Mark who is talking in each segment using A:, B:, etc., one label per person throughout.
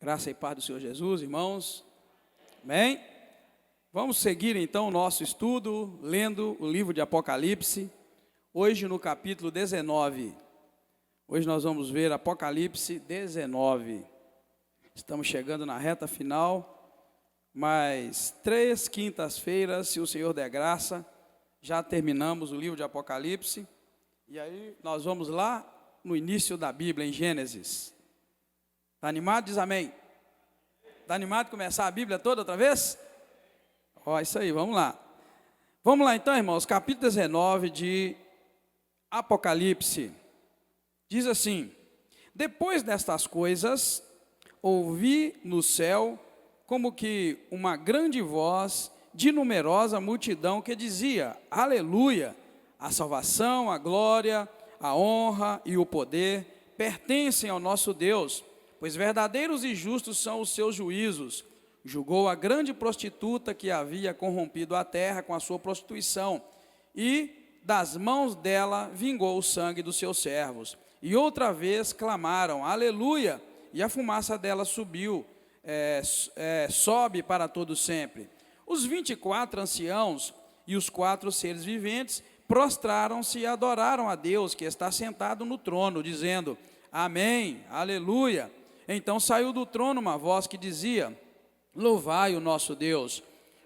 A: Graça e paz do Senhor Jesus, irmãos. Amém? Vamos seguir então o nosso estudo, lendo o livro de Apocalipse, hoje no capítulo 19. Hoje nós vamos ver Apocalipse 19. Estamos chegando na reta final, mas 3 quintas-feiras, se o Senhor der graça, já terminamos o livro de Apocalipse. E aí nós vamos lá no início da Bíblia, em Gênesis. Está animado? Diz amém. Está animado de começar a Bíblia toda outra vez? Ó, isso aí, vamos lá. Vamos lá então, irmãos, capítulo 19 de Apocalipse. Diz assim: depois destas coisas, ouvi no céu como que uma grande voz de numerosa multidão que dizia: Aleluia! A salvação, a glória, a honra e o poder pertencem ao nosso Deus, pois verdadeiros e justos são os seus juízos. Julgou a grande prostituta que havia corrompido a terra com a sua prostituição, e das mãos dela vingou o sangue dos seus servos. E outra vez clamaram, aleluia, e a fumaça dela subiu, sobe para todo sempre. Os 24 anciãos e os 4 seres viventes prostraram-se e adoraram a Deus, que está sentado no trono, dizendo, amém, aleluia. Então saiu do trono uma voz que dizia, louvai o nosso Deus,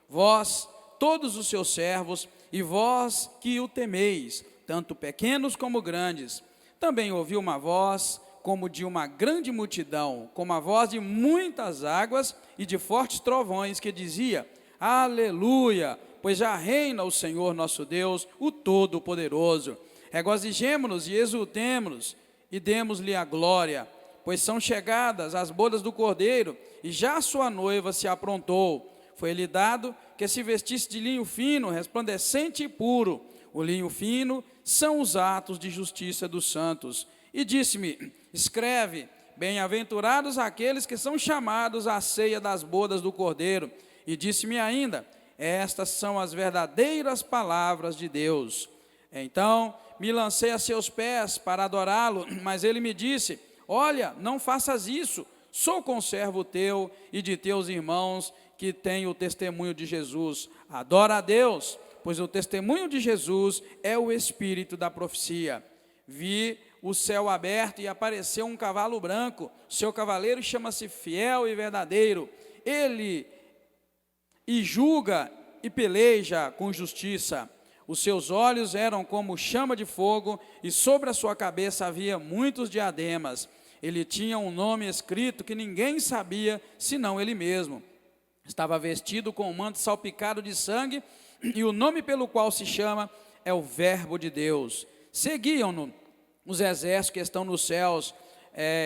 A: vós, todos os seus servos, e vós que o temeis, tanto pequenos como grandes. Também ouvi uma voz como de uma grande multidão, como a voz de muitas águas e de fortes trovões, que dizia, aleluia, pois já reina o Senhor nosso Deus, o Todo-Poderoso. Regozijemo-nos e exultemo-nos, e demos-lhe a glória, pois são chegadas as bodas do Cordeiro, e já sua noiva se aprontou. Foi-lhe dado que se vestisse de linho fino, resplandecente e puro. O linho fino são os atos de justiça dos santos. E disse-me, escreve, bem-aventurados aqueles que são chamados à ceia das bodas do Cordeiro. E disse-me ainda, estas são as verdadeiras palavras de Deus. Então me lancei a seus pés para adorá-lo, mas ele me disse, olha, não faças isso, sou conservo teu e de teus irmãos que têm o testemunho de Jesus. Adora a Deus, pois o testemunho de Jesus é o espírito da profecia. Vi o céu aberto e apareceu um cavalo branco, seu cavaleiro chama-se Fiel e Verdadeiro. Ele julga e peleja com justiça. Os seus olhos eram como chama de fogo, e sobre a sua cabeça havia muitos diademas. Ele tinha um nome escrito que ninguém sabia, senão ele mesmo. Estava vestido com um manto salpicado de sangue, e o nome pelo qual se chama é o Verbo de Deus. Seguiam-no os exércitos que estão nos céus,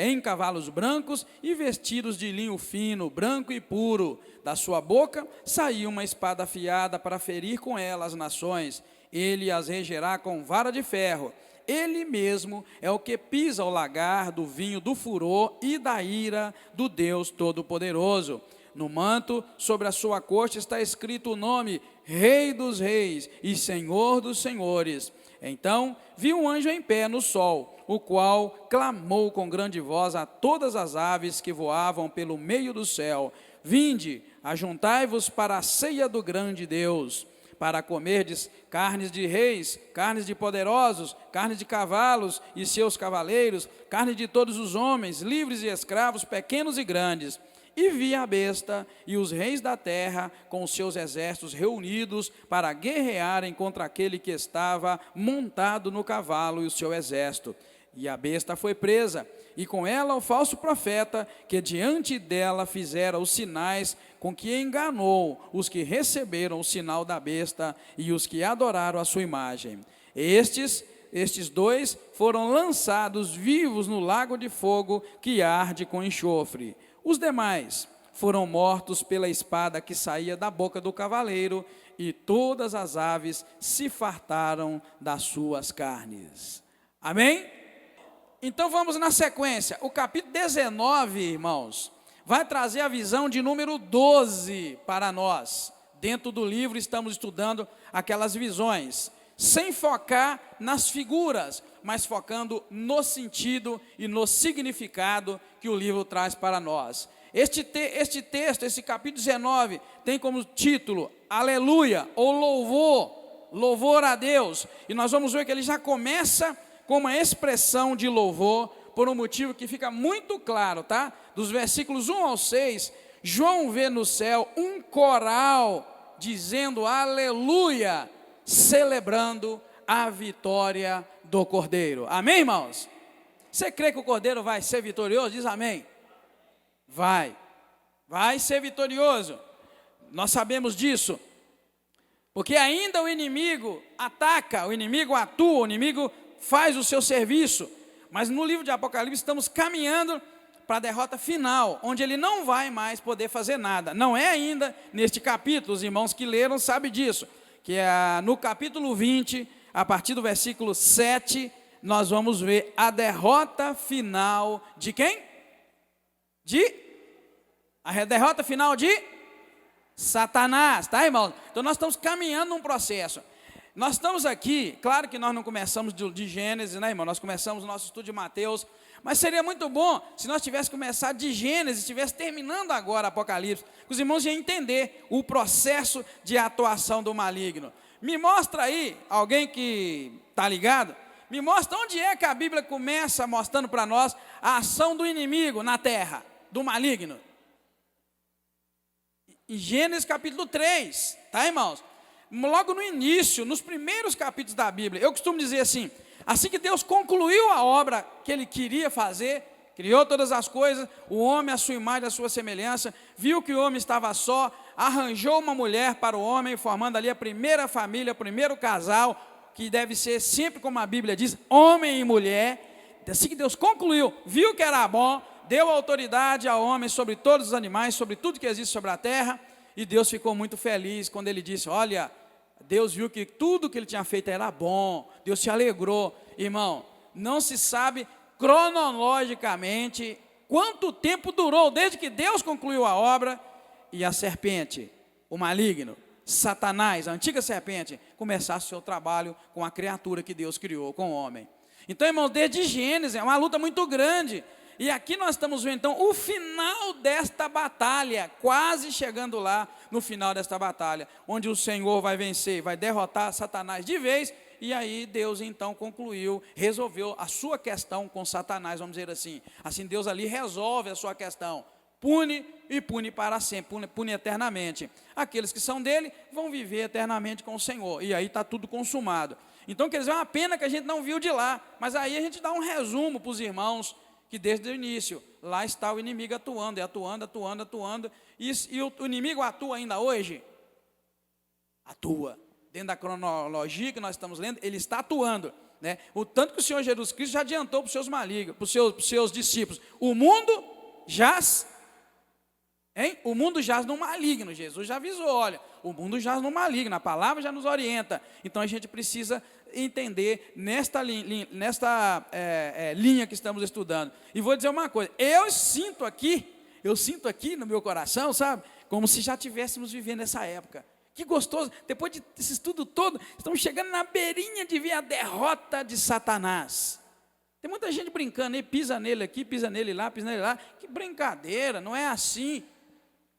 A: em cavalos brancos e vestidos de linho fino, branco e puro. Da sua boca saía uma espada afiada para ferir com ela as nações. Ele as regerá com vara de ferro. Ele mesmo é o que pisa o lagar do vinho do furor e da ira do Deus Todo-Poderoso. No manto, sobre a sua coxa, está escrito o nome Rei dos Reis e Senhor dos Senhores. Então vi um anjo em pé no sol, o qual clamou com grande voz a todas as aves que voavam pelo meio do céu, vinde, ajuntai-vos para a ceia do grande Deus, para comerdes carnes de reis, carnes de poderosos, carnes de cavalos e seus cavaleiros, carne de todos os homens, livres e escravos, pequenos e grandes. E vi a besta e os reis da terra com os seus exércitos reunidos para guerrearem contra aquele que estava montado no cavalo e o seu exército. E a besta foi presa, e com ela o falso profeta, que diante dela fizera os sinais com que enganou os que receberam o sinal da besta e os que adoraram a sua imagem. Estes 2 foram lançados vivos no lago de fogo que arde com enxofre. Os demais foram mortos pela espada que saía da boca do cavaleiro, e todas as aves se fartaram das suas carnes. Amém? Então vamos na sequência. O capítulo 19, irmãos, vai trazer a visão de número 12 para nós. Dentro do livro estamos estudando aquelas visões, sem focar nas figuras, mas focando no sentido e no significado que o livro traz para nós. Este texto, esse capítulo 19, tem como título Aleluia, ou louvor a Deus. E nós vamos ver que ele já começa com uma expressão de louvor, por um motivo que fica muito claro, tá? Dos versículos 1 ao 6, João vê no céu um coral dizendo aleluia, celebrando a vitória do Cordeiro. Amém, irmãos? Você crê que o Cordeiro vai ser vitorioso? Diz amém. Vai ser vitorioso. Nós sabemos disso. Porque ainda o inimigo ataca, o inimigo atua, o inimigo faz o seu serviço. Mas no livro de Apocalipse estamos caminhando para a derrota final, onde ele não vai mais poder fazer nada. Não é ainda neste capítulo, os irmãos que leram sabem disso, que é no capítulo 20, a partir do versículo 7, nós vamos ver a derrota final de quem? A derrota final de Satanás, tá, irmãos? Então nós estamos caminhando num processo. Nós estamos aqui, claro que nós não começamos de Gênesis, né, irmão? Nós começamos o nosso estudo de Mateus, mas seria muito bom se nós tivéssemos começado de Gênesis, estivesse terminando agora Apocalipse, que os irmãos iam entender o processo de atuação do maligno. Me mostra aí, alguém que está ligado, me mostra onde é que a Bíblia começa mostrando para nós a ação do inimigo na terra, do maligno. Em Gênesis capítulo 3, tá, irmãos? Logo no início, nos primeiros capítulos da Bíblia, eu costumo dizer assim que Deus concluiu a obra que Ele queria fazer, criou todas as coisas, o homem à sua imagem, à sua semelhança, viu que o homem estava só, arranjou uma mulher para o homem, formando ali a primeira família, o primeiro casal, que deve ser sempre como a Bíblia diz, homem e mulher. Assim que Deus concluiu, viu que era bom, deu autoridade ao homem sobre todos os animais, sobre tudo que existe sobre a terra, e Deus ficou muito feliz quando ele disse, olha, Deus viu que tudo que ele tinha feito era bom, Deus se alegrou. Irmão, não se sabe cronologicamente quanto tempo durou desde que Deus concluiu a obra e a serpente, o maligno, Satanás, a antiga serpente, começasse o seu trabalho com a criatura que Deus criou, com o homem. Então, irmão, desde Gênesis é uma luta muito grande. E aqui nós estamos vendo então o final desta batalha, quase chegando lá no final desta batalha, onde o Senhor vai vencer, vai derrotar Satanás de vez, e aí Deus então concluiu, resolveu a sua questão com Satanás, vamos dizer assim. Assim Deus ali resolve a sua questão, pune e pune para sempre, pune eternamente. Aqueles que são dele vão viver eternamente com o Senhor, e aí está tudo consumado. Então, quer dizer, é uma pena que a gente não viu de lá, mas aí a gente dá um resumo para os irmãos, que desde o início, lá está o inimigo atuando, e o inimigo atua ainda hoje? Atua, dentro da cronologia que nós estamos lendo, ele está atuando, né? O tanto que o Senhor Jesus Cristo já adiantou para os seus malignos, para os seus discípulos, o mundo jaz, o mundo jaz no maligno, Jesus já avisou, olha, o mundo jaz no maligno, a palavra já nos orienta, então a gente precisa entender nesta linha que estamos estudando. E vou dizer uma coisa, eu sinto aqui no meu coração, sabe, como se já estivéssemos vivendo essa época. Que gostoso, depois desse estudo todo, estamos chegando na beirinha de ver a derrota de Satanás. Tem muita gente brincando, pisa nele aqui, pisa nele lá, que brincadeira, não é assim.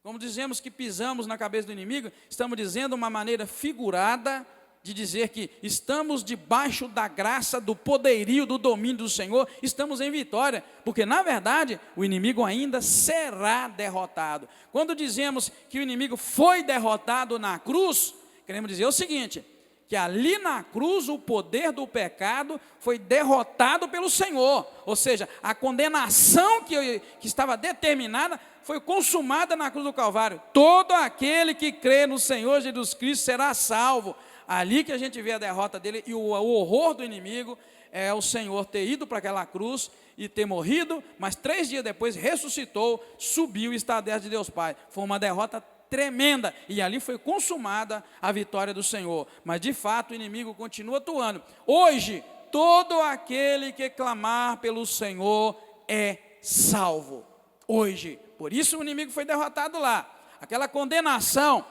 A: Como dizemos que pisamos na cabeça do inimigo, estamos dizendo uma maneira figurada de dizer que estamos debaixo da graça, do poderio, do domínio do Senhor, estamos em vitória, porque na verdade o inimigo ainda será derrotado. Quando dizemos que o inimigo foi derrotado na cruz, queremos dizer o seguinte, que ali na cruz o poder do pecado foi derrotado pelo Senhor, ou seja, a condenação que estava determinada foi consumada na cruz do Calvário. Todo aquele que crê no Senhor Jesus Cristo será salvo. Ali que a gente vê a derrota dele e o horror do inimigo é o Senhor ter ido para aquela cruz e ter morrido, mas 3 dias depois ressuscitou, subiu e está à destra de Deus Pai. Foi uma derrota tremenda e ali foi consumada a vitória do Senhor. Mas de fato o inimigo continua atuando. Hoje, todo aquele que clamar pelo Senhor é salvo. Hoje, por isso o inimigo foi derrotado lá. Aquela condenação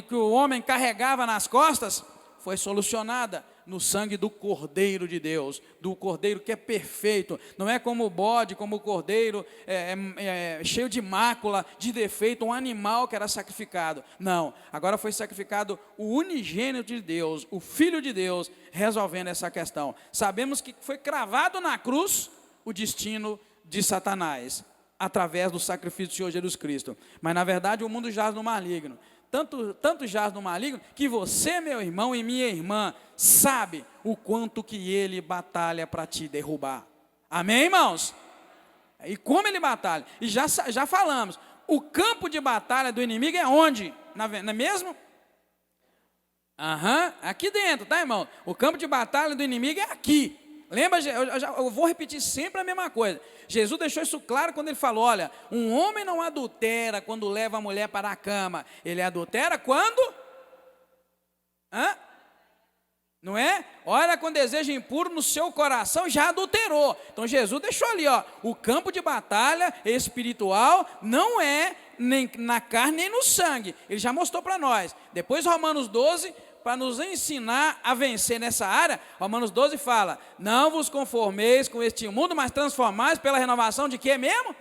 A: que o homem carregava nas costas, foi solucionada no sangue do Cordeiro de Deus, do Cordeiro que é perfeito. Não é como o bode, como o cordeiro cheio de mácula, de defeito, um animal que era sacrificado. Não, agora foi sacrificado o unigênito de Deus, o Filho de Deus, resolvendo essa questão. Sabemos que foi cravado na cruz o destino de Satanás, através do sacrifício do Senhor Jesus Cristo. Mas na verdade o mundo jaz no maligno. Tanto jaz no maligno, que você, meu irmão e minha irmã, sabe o quanto que ele batalha para te derrubar. Amém, irmãos? E como ele batalha? E já falamos, o campo de batalha do inimigo é onde? Não é mesmo? Aqui dentro, tá, irmão? O campo de batalha do inimigo é aqui. Lembra, eu vou repetir sempre a mesma coisa. Jesus deixou isso claro quando ele falou, olha, um homem não adultera quando leva a mulher para a cama. Ele adultera quando? Não é? Olha, com desejo impuro no seu coração, já adulterou. Então Jesus deixou ali, ó, o campo de batalha espiritual não é nem na carne nem no sangue. Ele já mostrou para nós. Depois Romanos 12, para nos ensinar a vencer nessa área, Romanos 12 fala, não vos conformeis com este mundo, mas transformais pela renovação de quê mesmo?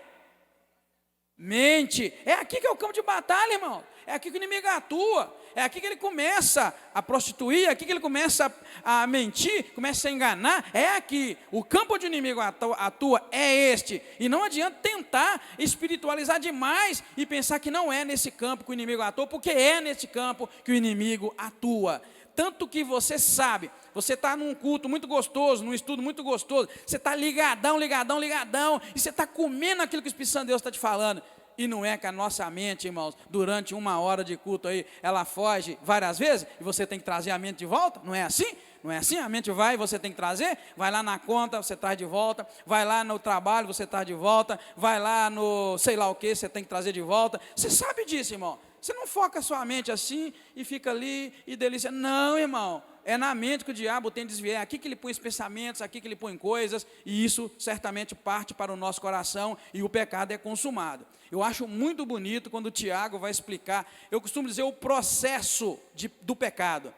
A: Mente. É aqui que é o campo de batalha, irmão. É aqui que o inimigo atua. É aqui que ele começa a prostituir, é aqui que ele começa a mentir, começa a enganar. É aqui. O campo onde o inimigo atua é este. E não adianta tentar espiritualizar demais e pensar que não é nesse campo que o inimigo atua, porque é nesse campo que o inimigo atua. Tanto que você sabe, você está num culto muito gostoso, num estudo muito gostoso, você está ligadão, e você está comendo aquilo que o Espírito Santo de Deus está te falando. E não é que a nossa mente, irmãos, durante 1 hora de culto aí, ela foge várias vezes, e você tem que trazer a mente de volta? Não é assim? Não é assim? A mente vai e você tem que trazer? Vai lá na conta, você traz de volta. Vai lá no trabalho, você traz de volta. Vai lá no sei lá o que, você tem que trazer de volta. Você sabe disso, irmão. Você não foca a sua mente assim e fica ali e delícia. Não, irmão. É na mente que o diabo tem desviar. É aqui que ele põe os pensamentos, aqui que ele põe coisas. E isso certamente parte para o nosso coração e o pecado é consumado. Eu acho muito bonito quando o Tiago vai explicar. Eu costumo dizer o processo do pecado.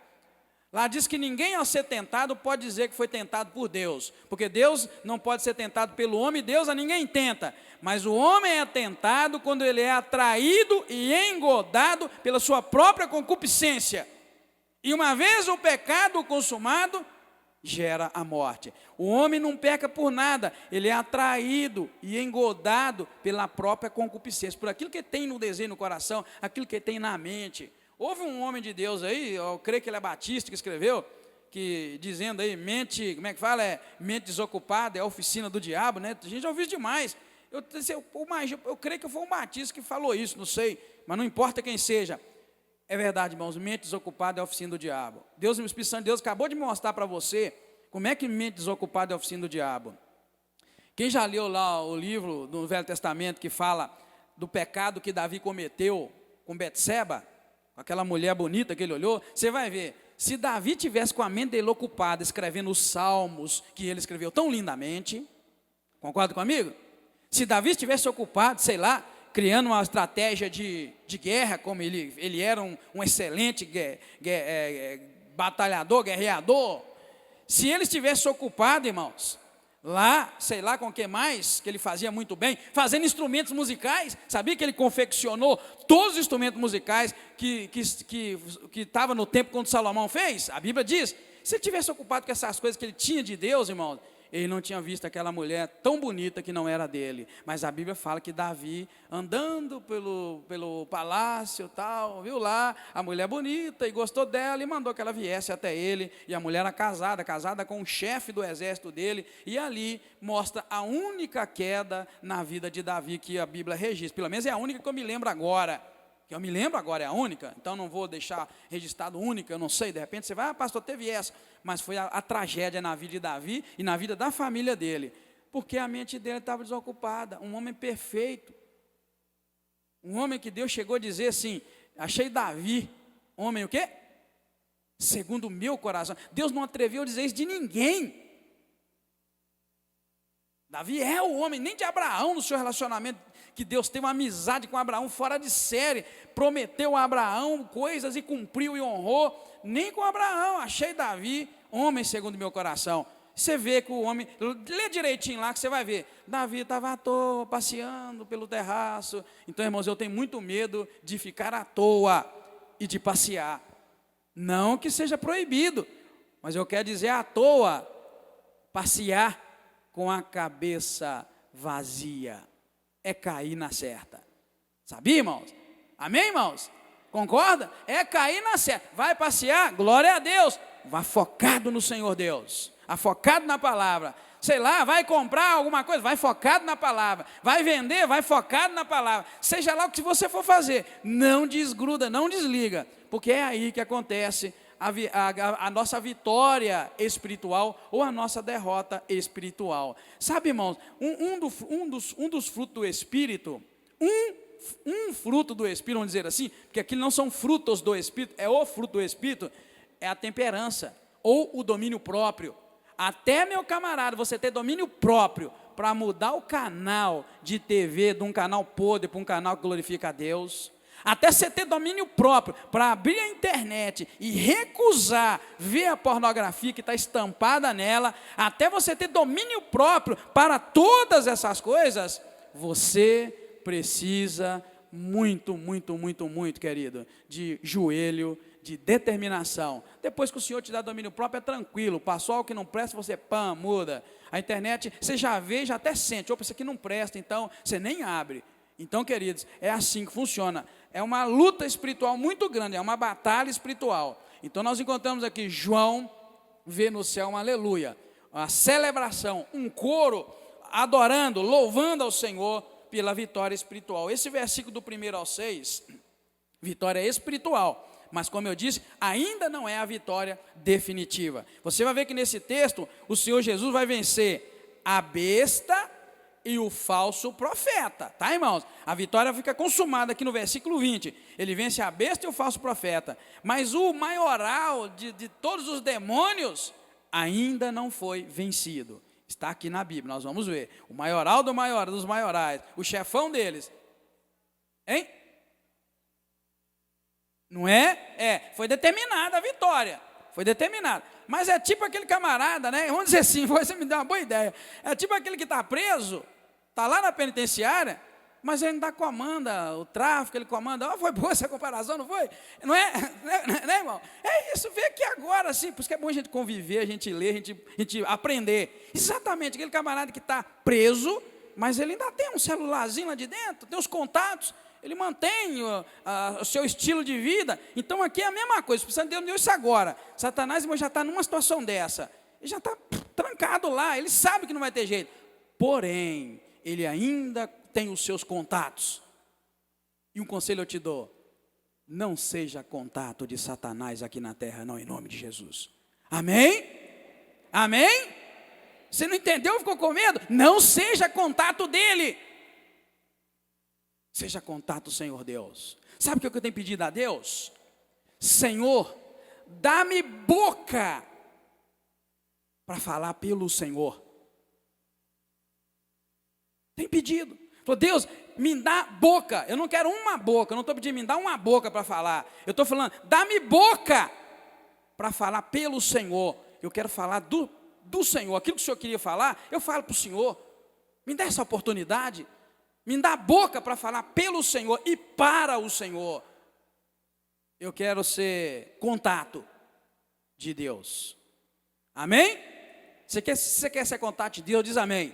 A: Lá diz que ninguém ao ser tentado pode dizer que foi tentado por Deus, porque Deus não pode ser tentado pelo homem, Deus a ninguém tenta, mas o homem é tentado quando ele é atraído e engodado pela sua própria concupiscência, e uma vez o pecado consumado, gera a morte. O homem não peca por nada, ele é atraído e engodado pela própria concupiscência, por aquilo que tem no desejo no coração, aquilo que tem na mente. Houve um homem de Deus aí, eu creio que ele é batista, que escreveu, que dizendo aí, mente, como é que fala? Mente desocupada, é a oficina do diabo, né? A gente já ouviu isso demais. Eu creio que foi um batista que falou isso, não sei, mas não importa quem seja. É verdade, irmãos, mente desocupada é a oficina do diabo. Deus, o Espírito Santo de Deus acabou de mostrar para você como é que mente desocupada é a oficina do diabo. Quem já leu lá o livro do Velho Testamento que fala do pecado que Davi cometeu com Betseba, aquela mulher bonita que ele olhou, você vai ver, se Davi tivesse com a mente dele ocupada, escrevendo os salmos que ele escreveu tão lindamente, concorda comigo? Se Davi estivesse ocupado, sei lá, criando uma estratégia de guerra, como ele era um excelente batalhador, guerreador, se ele estivesse ocupado, irmãos, lá, sei lá com o que mais, que ele fazia muito bem, fazendo instrumentos musicais, sabia que ele confeccionou todos os instrumentos musicais que estavam no tempo quando Salomão fez? A Bíblia diz, se ele tivesse ocupado com essas coisas que ele tinha de Deus, irmãos, ele não tinha visto aquela mulher tão bonita que não era dele, mas a Bíblia fala que Davi, andando pelo palácio tal, viu lá a mulher bonita e gostou dela e mandou que ela viesse até ele, e a mulher era casada com o chefe do exército dele, e ali mostra a única queda na vida de Davi que a Bíblia registra, pelo menos é a única que eu me lembro agora, é a única, então não vou deixar registrado única, eu não sei, de repente você vai, pastor, teve essa, mas foi a tragédia na vida de Davi e na vida da família dele, porque a mente dele estava desocupada, um homem perfeito, um homem que Deus chegou a dizer assim, achei Davi, homem o quê? Segundo o meu coração, Deus não atreveu a dizer isso de ninguém, Davi é o homem, nem de Abraão no seu relacionamento, que Deus teve uma amizade com Abraão fora de série, prometeu a Abraão coisas e cumpriu e honrou, nem com Abraão, achei Davi, homem segundo o meu coração. Você vê que o homem, lê direitinho lá que você vai ver. Davi estava à toa, passeando pelo terraço. Então, irmãos, eu tenho muito medo de ficar à toa e de passear. Não que seja proibido, mas eu quero dizer à toa, passear com a cabeça vazia. É cair na certa. Sabia, irmãos? Amém, irmãos? Concorda? É cair na certa. Vai passear, glória a Deus. Vai focado no Senhor Deus. Focado na palavra. Sei lá, vai comprar alguma coisa, vai focado na palavra. Vai vender, vai focado na palavra. Seja lá o que você for fazer, não desgruda, não desliga. Porque é aí que acontece a nossa vitória espiritual ou a nossa derrota espiritual. Sabe, irmãos, um dos frutos do Espírito, um fruto do Espírito, vamos dizer assim, porque aqui não são frutos do Espírito, é o fruto do Espírito, é a temperança ou o domínio próprio. Até, meu camarada, você ter domínio próprio para mudar o canal de TV de um canal podre para um canal que glorifica a Deus. Até você ter domínio próprio para abrir a internet e recusar ver a pornografia que está estampada nela. Até você ter domínio próprio para todas essas coisas, você precisa muito, querido, de joelho, de determinação. Depois que o Senhor te dá domínio próprio, é tranquilo. Passou algo que não presta, você muda. A internet, você já vê, já até sente. Opa, isso aqui não presta, então você nem abre. Então, queridos, é assim que funciona. É uma luta espiritual muito grande, é uma batalha espiritual. Então, nós encontramos aqui João vê no céu um aleluia, uma celebração, um coro adorando, louvando ao Senhor pela vitória espiritual. Esse versículo do 1 ao 6, vitória espiritual. Mas, como eu disse, ainda não é a vitória definitiva. Você vai ver que nesse texto, o Senhor Jesus vai vencer a besta e o falso profeta. Tá, irmãos? A vitória fica consumada aqui no versículo 20. Ele vence a besta e o falso profeta. Mas o maioral de todos os demônios ainda não foi vencido. Está aqui na Bíblia, nós vamos ver. O maioral dos maiorais, o chefão deles. Hein? Não é? Foi determinada a vitória. Foi determinada. Mas é tipo aquele camarada, né? Vamos dizer assim, você me dá uma boa ideia. É tipo aquele que está preso, está lá na penitenciária, mas ele ainda comanda o tráfico, ele comanda. Foi boa essa comparação, não foi? Não é? Né, irmão? É isso, vê aqui agora, assim, por isso que é bom a gente conviver, a gente ler, a gente aprender. Exatamente, aquele camarada que está preso, mas ele ainda tem um celularzinho lá de dentro, tem os contatos. Ele mantém o seu estilo de vida. Então aqui é a mesma coisa, precisando de Deus isso agora. Satanás já está numa situação dessa. Ele já está trancado lá, ele sabe que não vai ter jeito. Porém, ele ainda tem os seus contatos. E um conselho eu te dou: não seja contato de Satanás aqui na terra, não, em nome de Jesus. Amém? Amém? Você não entendeu, ficou com medo? Não seja contato dele. Seja contato, Senhor Deus. Sabe o que eu tenho pedido a Deus? Senhor, dá-me boca para falar pelo Senhor. Tem pedido. Falou, Deus, me dá boca. Eu não quero uma boca, eu não estou pedindo, me dá uma boca para falar. Eu estou falando, dá-me boca para falar pelo Senhor. Eu quero falar do Senhor. Aquilo que o Senhor queria falar, eu falo para o Senhor. Me dá essa oportunidade. Me dá a boca para falar pelo Senhor e para o Senhor. Eu quero ser contato de Deus. Amém? Você quer ser contato de Deus? Diz amém.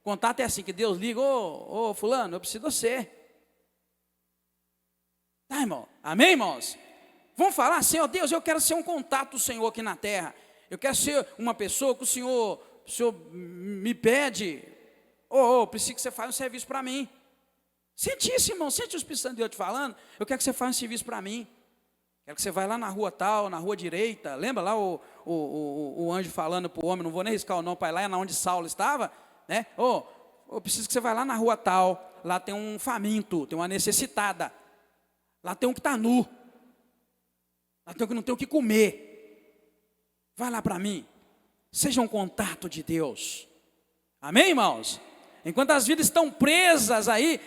A: Contato é assim, que Deus liga, ô fulano, eu preciso de você. Tá, irmão? Amém, irmãos? Vamos falar assim, ó Deus, eu quero ser um contato do Senhor aqui na terra. Eu quero ser uma pessoa que o Senhor me pede. Preciso que você faça um serviço para mim. Sente isso, irmão, sente o Espírito Santo de Deus te falando. Eu quero que você faça um serviço para mim. Quero que você vá lá na rua tal, na rua direita. Lembra lá o anjo falando para o homem, não vou nem riscar o nome, para ir lá na onde Saulo estava, né? Eu preciso que você vá lá na rua tal, lá tem um faminto, tem uma necessitada. Lá tem um que está nu. Lá tem um que não tem o que comer. Vai lá para mim. Seja um contato de Deus. Amém, irmãos? Enquanto as vidas estão presas aí,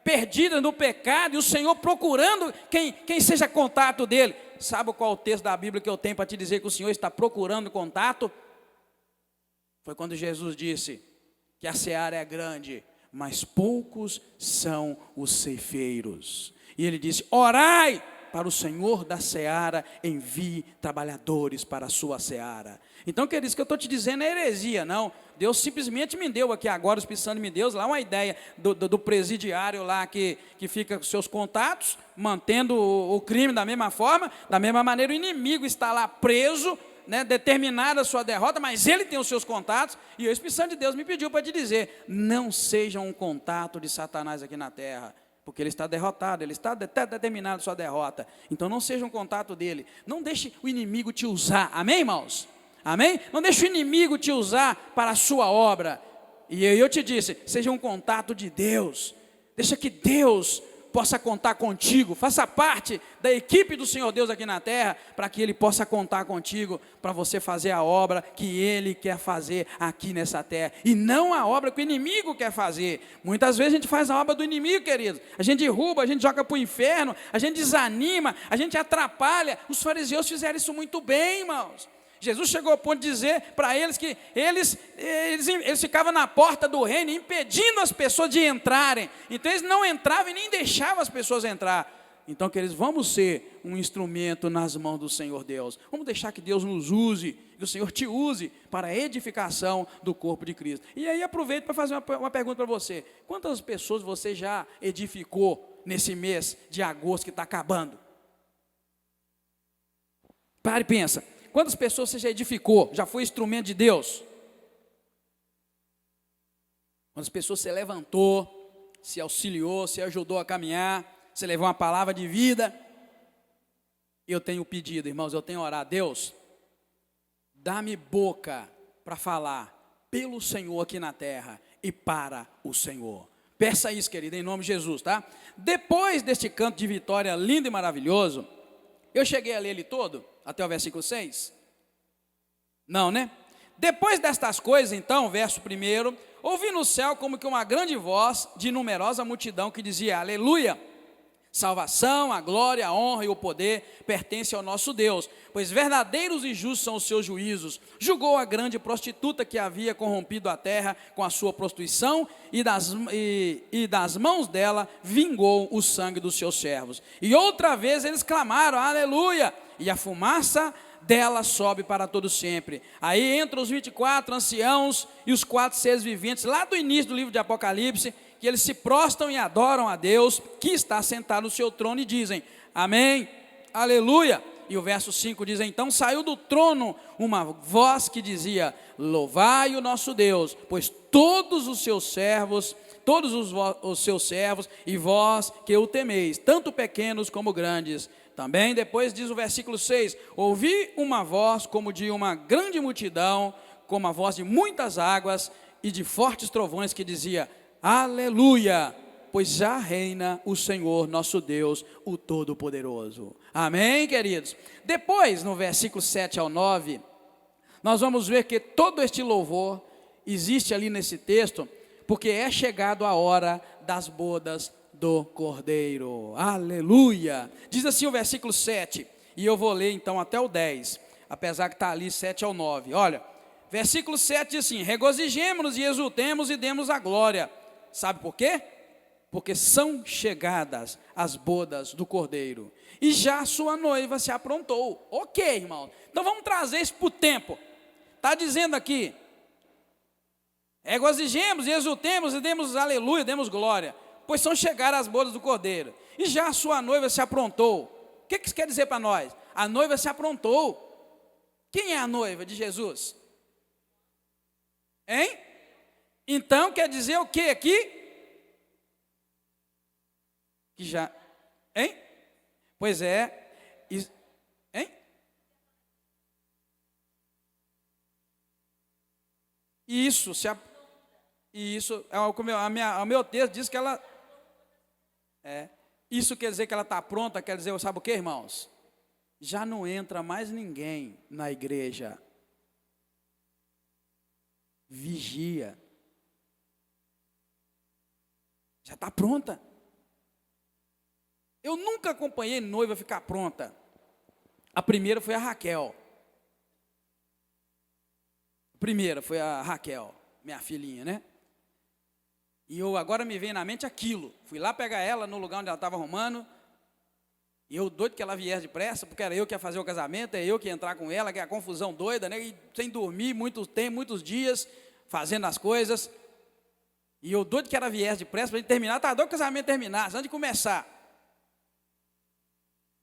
A: perdidas no pecado, e o Senhor procurando quem seja contato dele. sabe qual o texto da Bíblia que eu tenho para te dizer que o Senhor está procurando contato? Foi quando Jesus disse que a seara é grande, mas poucos são os ceifeiros. E ele disse: orai para o Senhor da seara, envie trabalhadores para a sua seara. Então, queridos, o que eu estou te dizendo é heresia, não. Deus simplesmente me deu aqui agora, o Espírito Santo me deu lá uma ideia do presidiário lá que fica com seus contatos, mantendo o crime da mesma forma, da mesma maneira o inimigo está lá preso, né, determinada a sua derrota, mas ele tem os seus contatos, e o Espírito Santo de Deus me pediu para te dizer: não seja um contato de Satanás aqui na terra, porque ele está derrotado, ele está determinado a sua derrota. Então não seja um contato dele, não deixe o inimigo te usar, amém, irmãos? Amém? Não deixe o inimigo te usar para a sua obra. E eu te disse, seja um contato de Deus, deixa que Deus possa contar contigo, faça parte da equipe do Senhor Deus aqui na terra, para que Ele possa contar contigo, para você fazer a obra que Ele quer fazer aqui nessa terra, e não a obra que o inimigo quer fazer. Muitas vezes a gente faz a obra do inimigo, queridos, a gente derruba, a gente joga para o inferno, a gente desanima, a gente atrapalha. Os fariseus fizeram isso muito bem, irmãos. Jesus chegou ao ponto de dizer para eles que eles ficavam na porta do reino, impedindo as pessoas de entrarem. Então eles não entravam e nem deixavam as pessoas entrar. Então, queridos, vamos ser um instrumento nas mãos do Senhor Deus. Vamos deixar que Deus nos use, que o Senhor te use para a edificação do corpo de Cristo. E aí aproveito para fazer uma pergunta para você: quantas pessoas você já edificou nesse mês de agosto que está acabando? Pare e pensa. Quantas pessoas você já edificou, já foi instrumento de Deus? Quantas pessoas você levantou, se auxiliou, se ajudou a caminhar, você levou uma palavra de vida? Eu tenho pedido, irmãos, eu tenho orado: Deus, dá-me boca para falar pelo Senhor aqui na terra e para o Senhor. Peça isso, querido, em nome de Jesus, tá? Depois deste canto de vitória lindo e maravilhoso, eu cheguei a ler ele todo, até o versículo 6? Não, né? Depois destas coisas, então, verso 1, ouvi no céu como que uma grande voz de numerosa multidão que dizia: aleluia, salvação, a glória, a honra e o poder pertencem ao nosso Deus, pois verdadeiros e justos são os seus juízos. Julgou a grande prostituta que havia corrompido a terra com a sua prostituição, e das mãos dela vingou o sangue dos seus servos. E outra vez eles clamaram: aleluia, e a fumaça dela sobe para todo sempre. Aí entra os 24 anciãos e os 4 seres viventes, lá do início do livro de Apocalipse, que eles se prostram e adoram a Deus, que está sentado no seu trono, e dizem: amém, aleluia. E o verso 5 diz: então saiu do trono uma voz que dizia: louvai o nosso Deus, pois todos os seus servos, os seus servos, e vós que o temeis, tanto pequenos como grandes. Também depois diz o versículo 6, ouvi uma voz como de uma grande multidão, como a voz de muitas águas e de fortes trovões, que dizia: aleluia, pois já reina o Senhor nosso Deus, o Todo-Poderoso. Amém, queridos? Depois, no versículo 7 ao 9, nós vamos ver que todo este louvor existe ali nesse texto, porque é chegado a hora das bodas do Cordeiro. Aleluia! Diz assim o versículo 7, e eu vou ler então até o 10, apesar que está ali 7 ao 9. Olha, versículo 7 diz assim: regozijemo-nos e exultemos e demos a glória. Sabe por quê? Porque são chegadas as bodas do Cordeiro, e já a sua noiva se aprontou. Ok, irmão, então vamos trazer isso para o tempo. Está dizendo aqui: regozijemos e exultemos e demos aleluia, demos glória, pois são chegadas as bodas do Cordeiro, e já a sua noiva se aprontou. O que isso quer dizer para nós? A noiva se aprontou. Quem é a noiva de Jesus? Hein? Então quer dizer o que aqui? Que já, hein? Pois é, hein? Isso é o meu texto diz que ela isso quer dizer que ela está pronta, quer dizer, sabe o que, irmãos? Já não entra mais ninguém na igreja. Vigia. Já está pronta. Eu nunca acompanhei noiva ficar pronta. A primeira foi a Raquel. A primeira foi a Raquel, minha filhinha, né? E agora me vem na mente aquilo. Fui lá pegar ela no lugar onde ela estava arrumando. E eu doido que ela viesse depressa, porque era eu que ia fazer o casamento, é eu que ia entrar com ela, que é a confusão doida, né? E sem dormir muitos dias, fazendo as coisas. E eu doido que ela viesse depressa para a gente terminar. Estava doido que o casamento terminasse, antes de começar.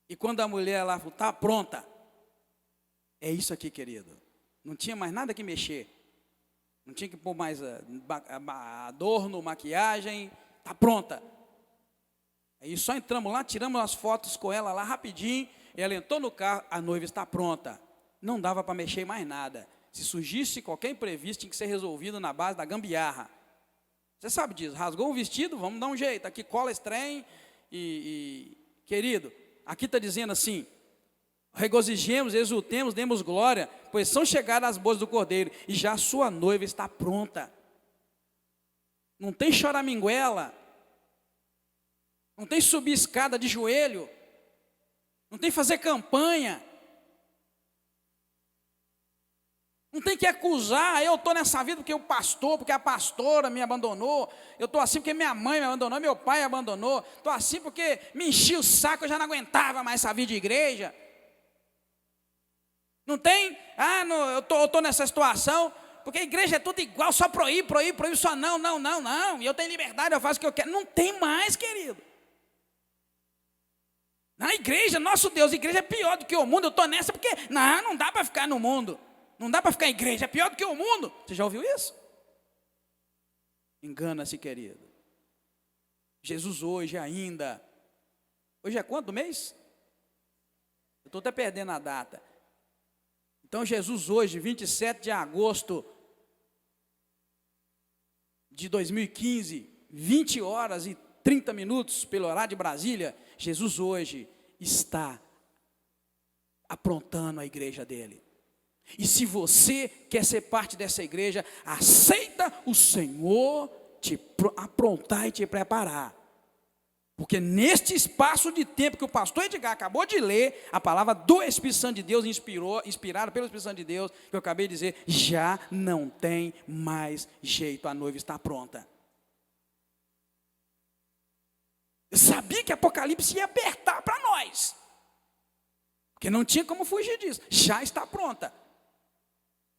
A: E quando a mulher lá falou, está pronta. É isso aqui, querido. Não tinha mais nada que mexer. Não tinha que pôr mais adorno, maquiagem. Está pronta. Aí só entramos lá, tiramos as fotos com ela lá rapidinho. E ela entrou no carro, a noiva está pronta. Não dava para mexer mais nada. Se surgisse qualquer imprevisto, tinha que ser resolvido na base da gambiarra. Você sabe disso. Rasgou o vestido, vamos dar um jeito. Aqui cola esse trem. Querido, aqui está dizendo assim: regozijemos, exultemos, demos glória, pois são chegadas as bodas do Cordeiro, e já a sua noiva está pronta. Não tem choraminguela, não tem subir escada de joelho, não tem fazer campanha, não tem que acusar, eu estou nessa vida porque o pastor, porque a pastora me abandonou, eu estou assim porque minha mãe me abandonou, meu pai me abandonou, estou assim porque me enchi o saco, eu já não aguentava mais essa vida de igreja. Não tem, eu estou nessa situação, porque a igreja é tudo igual, só proíbe, só não, e eu tenho liberdade, eu faço o que eu quero. Não tem mais, querido. Na igreja, nosso Deus, a igreja é pior do que o mundo, eu estou nessa porque, não dá para ficar no mundo, não dá para ficar em igreja, é pior do que o mundo. Você já ouviu isso? Engana-se, querido. Jesus hoje ainda, hoje é quanto mês? Eu estou até perdendo a data. Então Jesus hoje, 27 de agosto de 2015, 20 horas e 30 minutos pelo horário de Brasília, Jesus hoje está aprontando a igreja dele. E se você quer ser parte dessa igreja, aceita o Senhor te aprontar e te preparar. Porque neste espaço de tempo que o pastor Edgar acabou de ler, a palavra do Espírito Santo de Deus, inspirada pelo Espírito Santo de Deus, que eu acabei de dizer, já não tem mais jeito, a noiva está pronta. Eu sabia que Apocalipse ia apertar para nós, porque não tinha como fugir disso, já está pronta.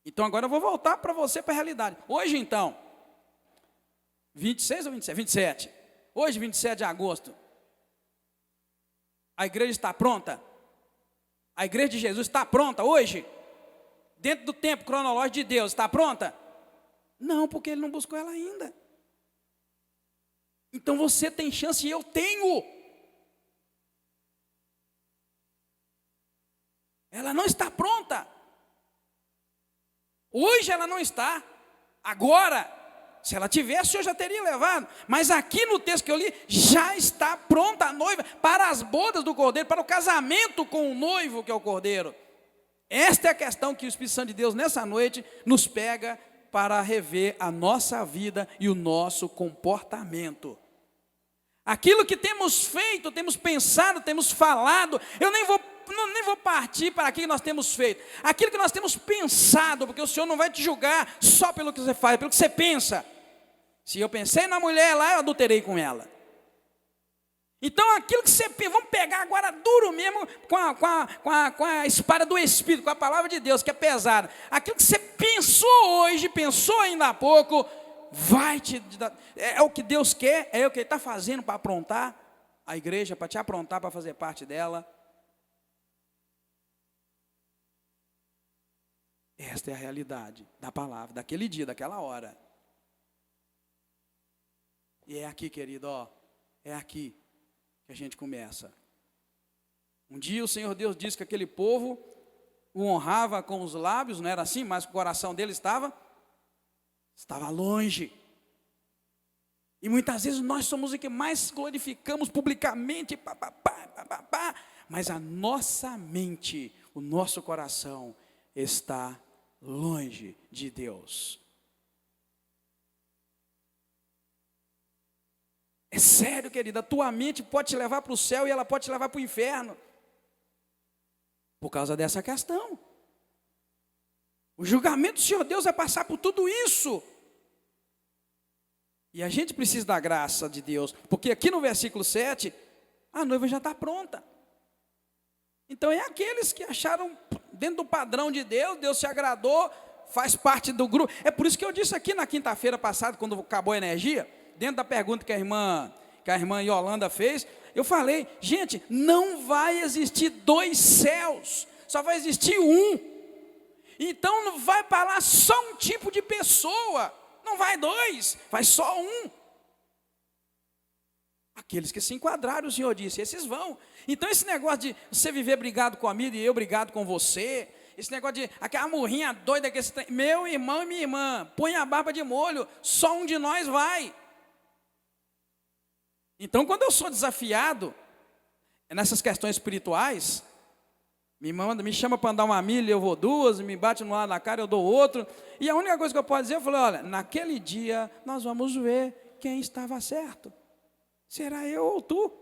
A: Então agora eu vou voltar para você, para a realidade. Hoje então, 26 ou 27? 27. Hoje, 27 de agosto, a igreja está pronta? A igreja de Jesus está pronta hoje? Dentro do tempo cronológico de Deus, está pronta? Não, porque Ele não buscou ela ainda. Então você tem chance e eu tenho. Ela não está pronta. Hoje ela não está. Agora, se ela tivesse, eu já teria levado. Mas aqui no texto que eu li, já está pronta a noiva para as bodas do Cordeiro, para o casamento com o noivo que é o Cordeiro. Esta é a questão que o Espírito Santo de Deus, nessa noite, nos pega para rever a nossa vida e o nosso comportamento. Aquilo que temos feito, temos pensado, temos falado, eu nem vou partir para aquilo que nós temos feito. Aquilo que nós temos pensado, porque o Senhor não vai te julgar só pelo que você faz, pelo que você pensa. Se eu pensei na mulher lá, eu adulterei com ela. Então aquilo que você pensa, vamos pegar agora duro mesmo com a espada do Espírito, com a palavra de Deus, que é pesada. Aquilo que você pensou hoje, pensou ainda há pouco, vai te dar, é o que Deus quer, é o que Ele está fazendo para aprontar a igreja, para te aprontar para fazer parte dela. Esta é a realidade da palavra, daquele dia, daquela hora. E é aqui, querido, é aqui que a gente começa. Um dia o Senhor Deus disse que aquele povo o honrava com os lábios, não era assim, mas o coração dele estava longe. E muitas vezes nós somos os que mais glorificamos publicamente, mas a nossa mente, o nosso coração está longe de Deus. É sério, querida, a tua mente pode te levar para o céu e ela pode te levar para o inferno. Por causa dessa questão. O julgamento do Senhor Deus vai passar por tudo isso. E a gente precisa da graça de Deus, porque aqui no versículo 7, a noiva já está pronta. Então é aqueles que acharam dentro do padrão de Deus, Deus se agradou, faz parte do grupo. É por isso que eu disse aqui na quinta-feira passada, quando acabou a energia, dentro da pergunta que a irmã Yolanda fez, eu falei, gente, não vai existir 2 céus, só vai existir um. Então não vai para lá só um tipo de pessoa, não vai 2, vai só um. Aqueles que se enquadraram, o Senhor disse, esses vão. Então esse negócio de você viver brigado comigo e eu brigado com você, esse negócio de aquela murrinha doida que esse meu irmão e minha irmã, põe a barba de molho, só um de nós vai. Então quando eu sou desafiado nessas questões espirituais, me chama para andar uma milha, eu vou 2, me bate no lado da cara, eu dou outro, e a única coisa que eu posso dizer, eu falei, olha, naquele dia nós vamos ver quem estava certo. Será eu ou tu?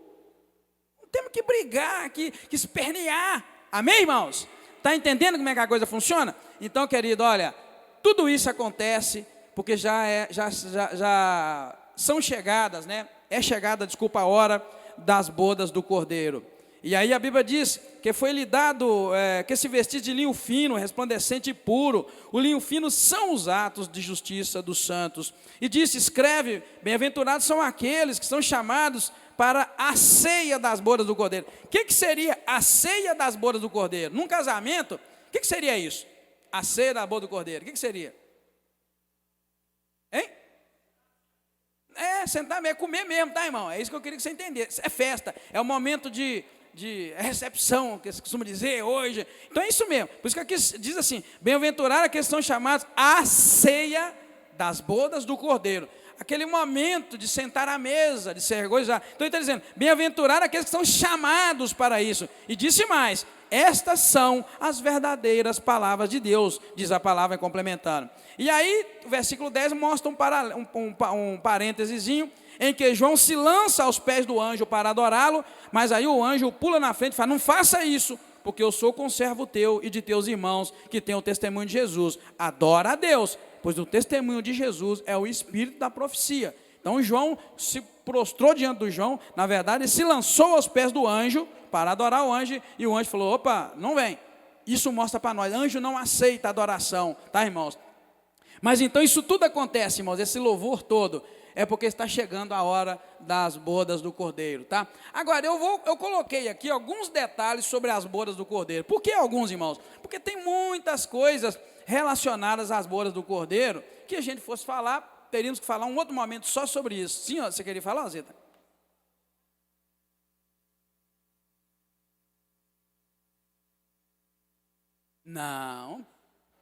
A: Não temos que brigar, que espernear. Amém, irmãos? Está entendendo como é que a coisa funciona? Então, querido, olha, tudo isso acontece porque já são chegadas, né? É chegada, desculpa, a hora das bodas do Cordeiro. E aí a Bíblia diz que foi lhe dado que esse vestido de linho fino, resplandecente e puro. O linho fino são os atos de justiça dos santos. E disse, escreve, bem-aventurados são aqueles que são chamados para a ceia das bodas do Cordeiro. O que seria a ceia das bodas do Cordeiro? Num casamento, o que seria isso? A ceia da boda do Cordeiro, o que seria? Hein? Sentar mesmo, comer mesmo, tá, irmão? É isso que eu queria que você entendesse. É festa, é um momento de recepção, que se costuma dizer hoje. Então é isso mesmo. Por isso que aqui diz assim, bem-aventurados aqueles que são chamados à ceia das bodas do Cordeiro. Aquele momento de sentar à mesa, de se regozijar. Então ele está dizendo, bem-aventurados aqueles que são chamados para isso. E disse mais, estas são as verdadeiras palavras de Deus, diz a palavra complementando. E aí, o versículo 10 mostra um parêntesezinho, em que João se lança aos pés do anjo para adorá-lo, mas aí o anjo pula na frente e fala, não faça isso, porque eu sou conservo teu e de teus irmãos, que têm o testemunho de Jesus. Adora a Deus, pois o testemunho de Jesus é o espírito da profecia. Então João se prostrou diante do João, na verdade, se lançou aos pés do anjo, para adorar o anjo, e o anjo falou, opa, não vem. Isso mostra para nós, anjo não aceita adoração, tá, irmãos? Mas então isso tudo acontece, irmãos, esse louvor todo, é porque está chegando a hora das bodas do Cordeiro, tá? Agora, eu coloquei aqui alguns detalhes sobre as bodas do Cordeiro. Por que alguns, irmãos? Porque tem muitas coisas relacionadas às bodas do Cordeiro, que a gente fosse falar, teríamos que falar um outro momento só sobre isso. Sim, ó, você queria falar, Zita? Não,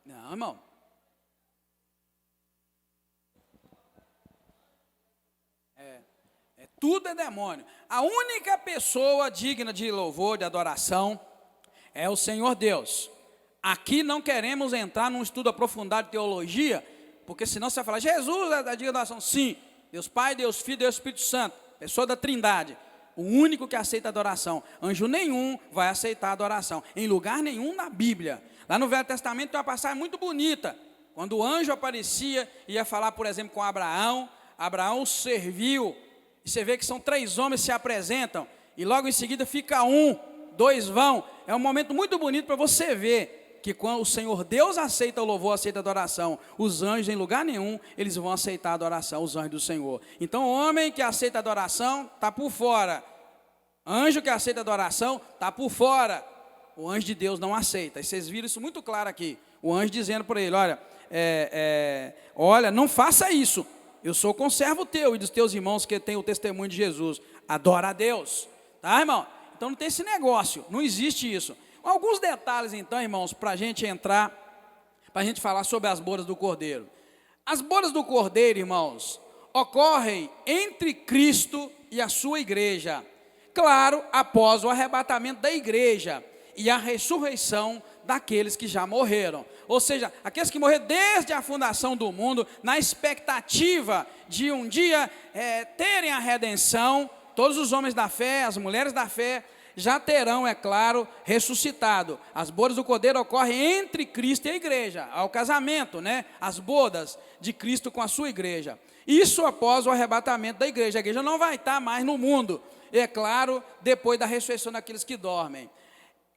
A: irmão. Tudo é demônio. A única pessoa digna de louvor, de adoração, é o Senhor Deus. Aqui não queremos entrar num estudo aprofundado de teologia, porque senão você vai falar, Jesus é da digna de adoração. Sim, Deus Pai, Deus Filho, Deus Espírito Santo, pessoa da Trindade. O único que aceita adoração. Anjo nenhum vai aceitar adoração, em lugar nenhum na Bíblia. Lá no Velho Testamento tem uma passagem muito bonita, quando o anjo aparecia, ia falar, por exemplo, com Abraão, Abraão serviu. E você vê que são 3 homens que se apresentam, e logo em seguida fica 1, 2 vão. É um momento muito bonito para você ver que quando o Senhor Deus aceita o louvor, aceita a adoração, os anjos em lugar nenhum, eles vão aceitar a adoração, os anjos do Senhor. Então o homem que aceita a adoração, está por fora. Anjo que aceita a adoração, está por fora. O anjo de Deus não aceita. E vocês viram isso muito claro aqui. O anjo dizendo para ele, olha, não faça isso. Eu sou conservo teu e dos teus irmãos que têm o testemunho de Jesus. Adora a Deus. Tá, irmão? Então não tem esse negócio, não existe isso. Alguns detalhes então, irmãos, para a gente entrar, para a gente falar sobre as bodas do Cordeiro. As bodas do Cordeiro, irmãos, ocorrem entre Cristo e a sua igreja. Claro, após o arrebatamento da igreja e a ressurreição daqueles que já morreram. Ou seja, aqueles que morreram desde a fundação do mundo, na expectativa de um dia terem a redenção, todos os homens da fé, as mulheres da fé, já terão, é claro, ressuscitado. As bodas do Cordeiro ocorrem entre Cristo e a igreja, ao casamento, né? As bodas de Cristo com a sua igreja. Isso após o arrebatamento da igreja. A igreja não vai estar mais no mundo, é claro, depois da ressurreição daqueles que dormem.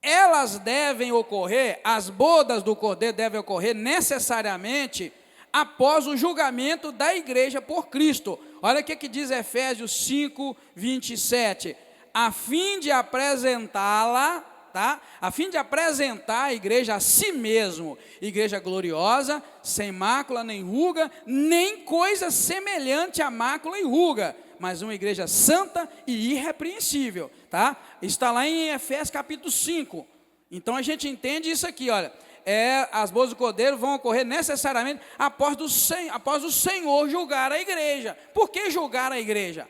A: Elas devem ocorrer, as bodas do Cordeiro devem ocorrer necessariamente após o julgamento da igreja por Cristo. Olha o que diz Efésios 5, 27. A fim de apresentá-la, tá? A fim de apresentar a igreja a si mesmo, igreja gloriosa, sem mácula nem ruga, nem coisa semelhante a mácula e ruga, mas uma igreja santa e irrepreensível, tá? Está lá em Efésios capítulo 5. Então a gente entende isso aqui, olha. As bodas do Cordeiro vão ocorrer necessariamente após o Senhor julgar a igreja. Por que julgar a igreja?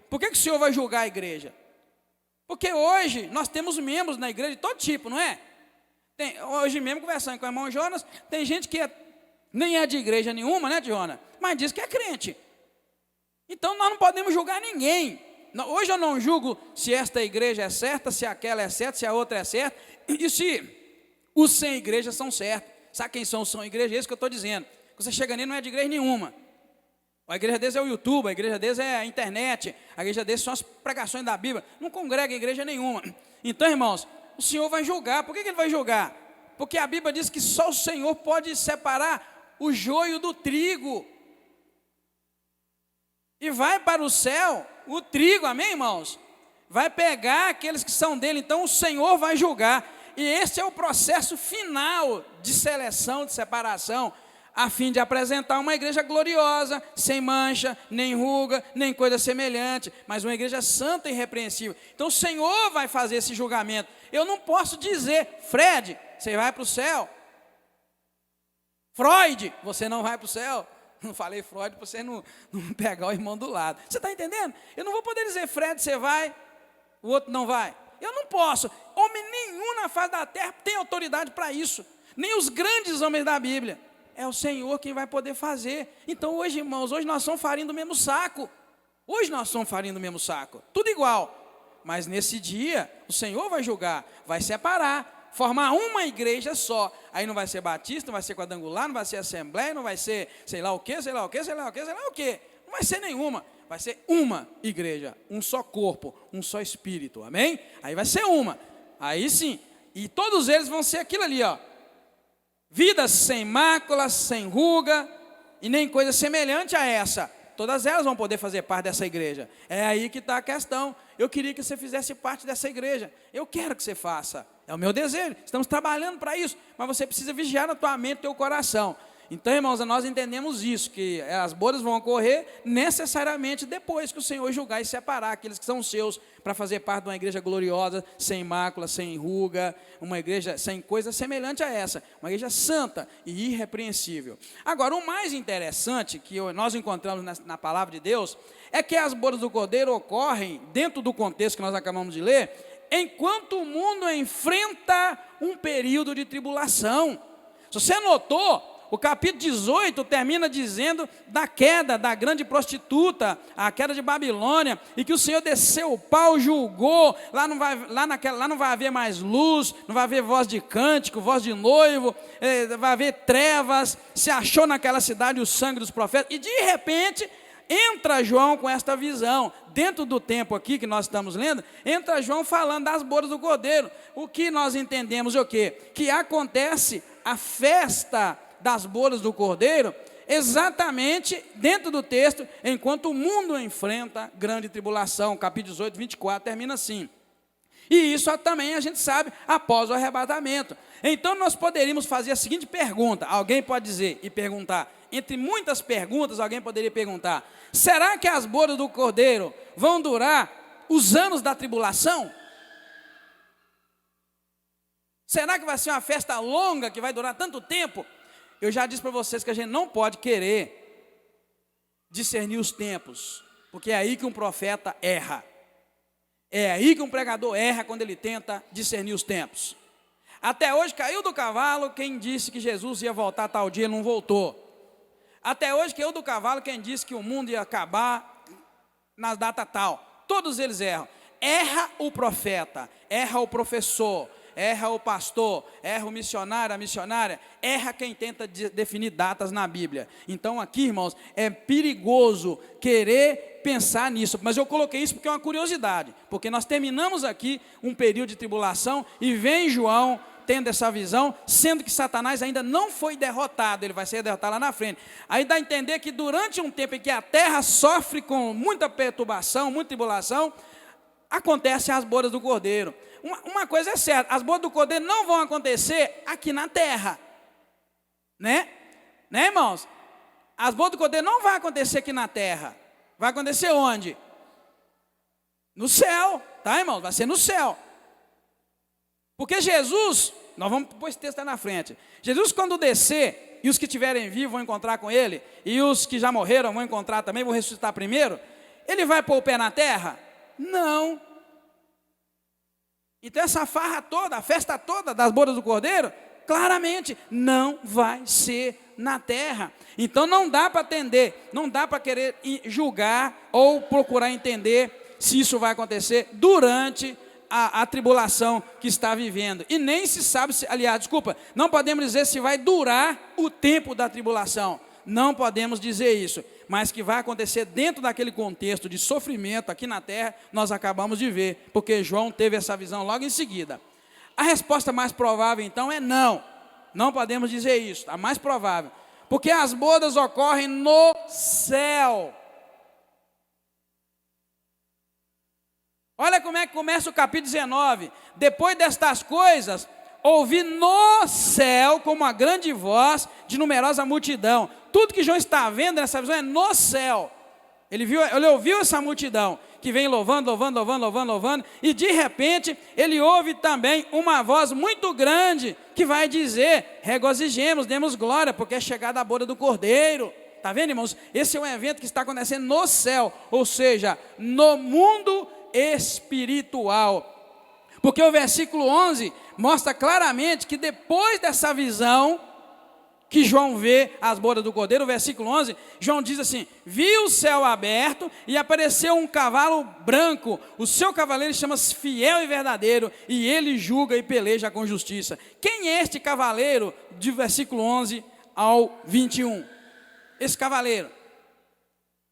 A: Por que o Senhor vai julgar a igreja? Porque hoje nós temos membros na igreja de todo tipo, não é? Hoje mesmo, conversando com o irmão Jonas, tem gente que nem é de igreja nenhuma, né, Jonas? Mas diz que é crente. Então nós não podemos julgar ninguém. Hoje eu não julgo se esta igreja é certa, se aquela é certa, se a outra é certa, e se os sem igreja são certos. Sabe quem são os sem igreja? É isso que eu estou dizendo. Você chega nele, não é de igreja nenhuma. A igreja deles é o YouTube, a igreja deles é a internet, a igreja deles são as pregações da Bíblia. Não congrega em igreja nenhuma. Então, irmãos, o Senhor vai julgar. Por que Ele vai julgar? Porque a Bíblia diz que só o Senhor pode separar o joio do trigo. E vai para o céu o trigo, amém, irmãos? Vai pegar aqueles que são dele. Então o Senhor vai julgar. E esse é o processo final de seleção, de separação, a fim de apresentar uma igreja gloriosa, sem mancha, nem ruga, nem coisa semelhante, mas uma igreja santa e irrepreensível. Então o Senhor vai fazer esse julgamento. Eu não posso dizer, Fred, você vai para o céu. Freud, você não vai para o céu. Não falei Freud para você não pegar o irmão do lado. Você está entendendo? Eu não vou poder dizer, Fred, você vai, o outro não vai. Eu não posso. Homem nenhum na face da terra tem autoridade para isso. Nem os grandes homens da Bíblia. É o Senhor quem vai poder fazer. Então hoje, irmãos, hoje nós somos farinha do mesmo saco. Hoje nós somos farinha do mesmo saco. Tudo igual. Mas nesse dia, o Senhor vai julgar, vai separar. Formar uma igreja só. Aí não vai ser batista, não vai ser quadrangular, não vai ser assembleia, não vai ser sei lá o quê, sei lá o quê, sei lá o quê, sei lá o quê. Não vai ser nenhuma. Vai ser uma igreja, um só corpo, um só espírito. Amém? Aí vai ser uma. Aí sim. E todos eles vão ser aquilo ali, ó. Vidas sem máculas, sem ruga e nem coisa semelhante a essa. Todas elas vão poder fazer parte dessa igreja. É aí que está a questão. Eu queria que você fizesse parte dessa igreja. Eu quero que você faça. É o meu desejo. Estamos trabalhando para isso. Mas você precisa vigiar na tua mente e teu coração. Então, irmãos, nós entendemos isso, que as bodas vão ocorrer necessariamente depois que o Senhor julgar e separar aqueles que são seus para fazer parte de uma igreja gloriosa, sem mácula, sem ruga, uma igreja sem coisa semelhante a essa, uma igreja santa e irrepreensível. Agora, o mais interessante que nós encontramos na palavra de Deus é que as bodas do Cordeiro ocorrem, dentro do contexto que nós acabamos de ler, enquanto o mundo enfrenta um período de tribulação. Se você notou, o capítulo 18 termina dizendo da queda da grande prostituta, a queda de Babilônia, e que o Senhor desceu o pau, julgou, lá não vai haver mais luz, não vai haver voz de cântico, voz de noivo, vai haver trevas, se achou naquela cidade o sangue dos profetas, e de repente entra João com esta visão, dentro do tempo aqui que nós estamos lendo, entra João falando das bodas do Cordeiro. O que nós entendemos é o quê? Que acontece a festa das bodas do Cordeiro, exatamente dentro do texto, enquanto o mundo enfrenta grande tribulação. Capítulo 18, 24, termina assim. E isso também a gente sabe após o arrebatamento. Então nós poderíamos fazer a seguinte pergunta, alguém pode dizer e perguntar, entre muitas perguntas alguém poderia perguntar, será que as bodas do Cordeiro vão durar os anos da tribulação? Será que vai ser uma festa longa que vai durar tanto tempo? Eu já disse para vocês que a gente não pode querer discernir os tempos, porque é aí que um profeta erra. É aí que um pregador erra quando ele tenta discernir os tempos. Até hoje caiu do cavalo quem disse que Jesus ia voltar tal dia e não voltou. Até hoje caiu do cavalo quem disse que o mundo ia acabar na data tal. Todos eles erram. Erra o profeta, erra o professor, erra o pastor, erra o missionário, a missionária, erra quem tenta definir datas na Bíblia. Então aqui, irmãos, é perigoso querer pensar nisso, mas eu coloquei isso porque é uma curiosidade, porque nós terminamos aqui um período de tribulação e vem João tendo essa visão, sendo que Satanás ainda não foi derrotado, ele vai ser derrotado lá na frente. Aí dá a entender que durante um tempo em que a terra sofre com muita perturbação, muita tribulação, acontecem as bodas do Cordeiro. Uma coisa é certa, as bodas do Cordeiro não vão acontecer aqui na terra, né, irmãos? As bodas do Cordeiro não vão acontecer aqui na terra, vai acontecer onde? No céu, tá, irmãos? Vai ser no céu. Porque Jesus, nós vamos pôr esse texto aí na frente, Jesus quando descer, e os que estiverem vivos vão encontrar com ele, e os que já morreram vão encontrar também, vão ressuscitar primeiro, ele vai pôr o pé na terra? Não. Então essa farra toda, a festa toda das bodas do Cordeiro, claramente não vai ser na terra. Então não dá para atender, não dá para querer julgar ou procurar entender se isso vai acontecer durante a tribulação que está vivendo. E nem se sabe, não podemos dizer se vai durar o tempo da tribulação. Não podemos dizer isso, mas que vai acontecer dentro daquele contexto de sofrimento aqui na terra, nós acabamos de ver, porque João teve essa visão logo em seguida. A resposta mais provável então é não, não podemos dizer isso, a mais provável, porque as bodas ocorrem no céu. Olha como é que começa o capítulo 19, depois destas coisas, ouvi no céu como uma grande voz de numerosa multidão. Tudo que João está vendo nessa visão é no céu. Ele ouviu essa multidão que vem louvando, e de repente ele ouve também uma voz muito grande que vai dizer: regozijemos, demos glória, porque é chegada a boda do Cordeiro. Está vendo, irmãos? Esse é um evento que está acontecendo no céu, ou seja, no mundo espiritual. Porque o versículo 11 mostra claramente que depois dessa visão que João vê as bodas do Cordeiro, o versículo 11, João diz assim: vi o céu aberto e apareceu um cavalo branco, o seu cavaleiro chama-se Fiel e Verdadeiro, e ele julga e peleja com justiça. Quem é este cavaleiro, de versículo 11 ao 21? Esse cavaleiro,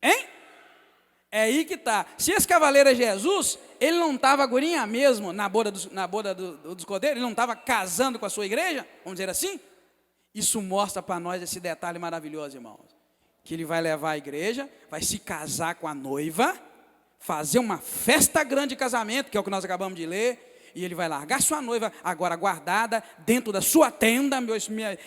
A: hein? É aí que está. Se esse cavaleiro é Jesus, ele não estava agorinha mesmo na boda dos Cordeiros, ele não estava casando com a sua igreja, vamos dizer assim? Isso mostra para nós esse detalhe maravilhoso, irmãos, que ele vai levar a igreja, vai se casar com a noiva, fazer uma festa grande de casamento, que é o que nós acabamos de ler, e ele vai largar sua noiva, agora guardada, dentro da sua tenda.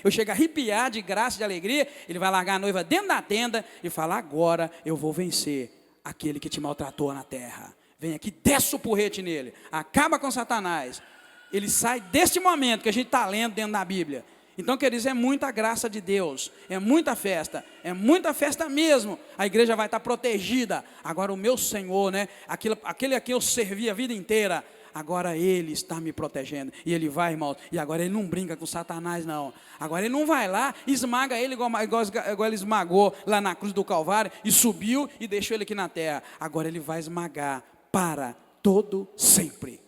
A: Eu chego a arrepiar de graça, de alegria. Ele vai largar a noiva dentro da tenda e falar: agora eu vou vencer aquele que te maltratou na terra. Vem aqui, desce o porrete nele, acaba com Satanás. Ele sai deste momento que a gente está lendo dentro da Bíblia. Então, queridos, é muita graça de Deus, é muita festa mesmo. A igreja vai estar protegida. Agora o meu Senhor, né, aquele a quem eu servi a vida inteira, agora Ele está me protegendo. E Ele vai, irmão, e agora Ele não brinca com Satanás, não. Agora Ele não vai lá e esmaga Ele igual Ele esmagou lá na cruz do Calvário, e subiu e deixou Ele aqui na terra. Agora Ele vai esmagar para todo sempre.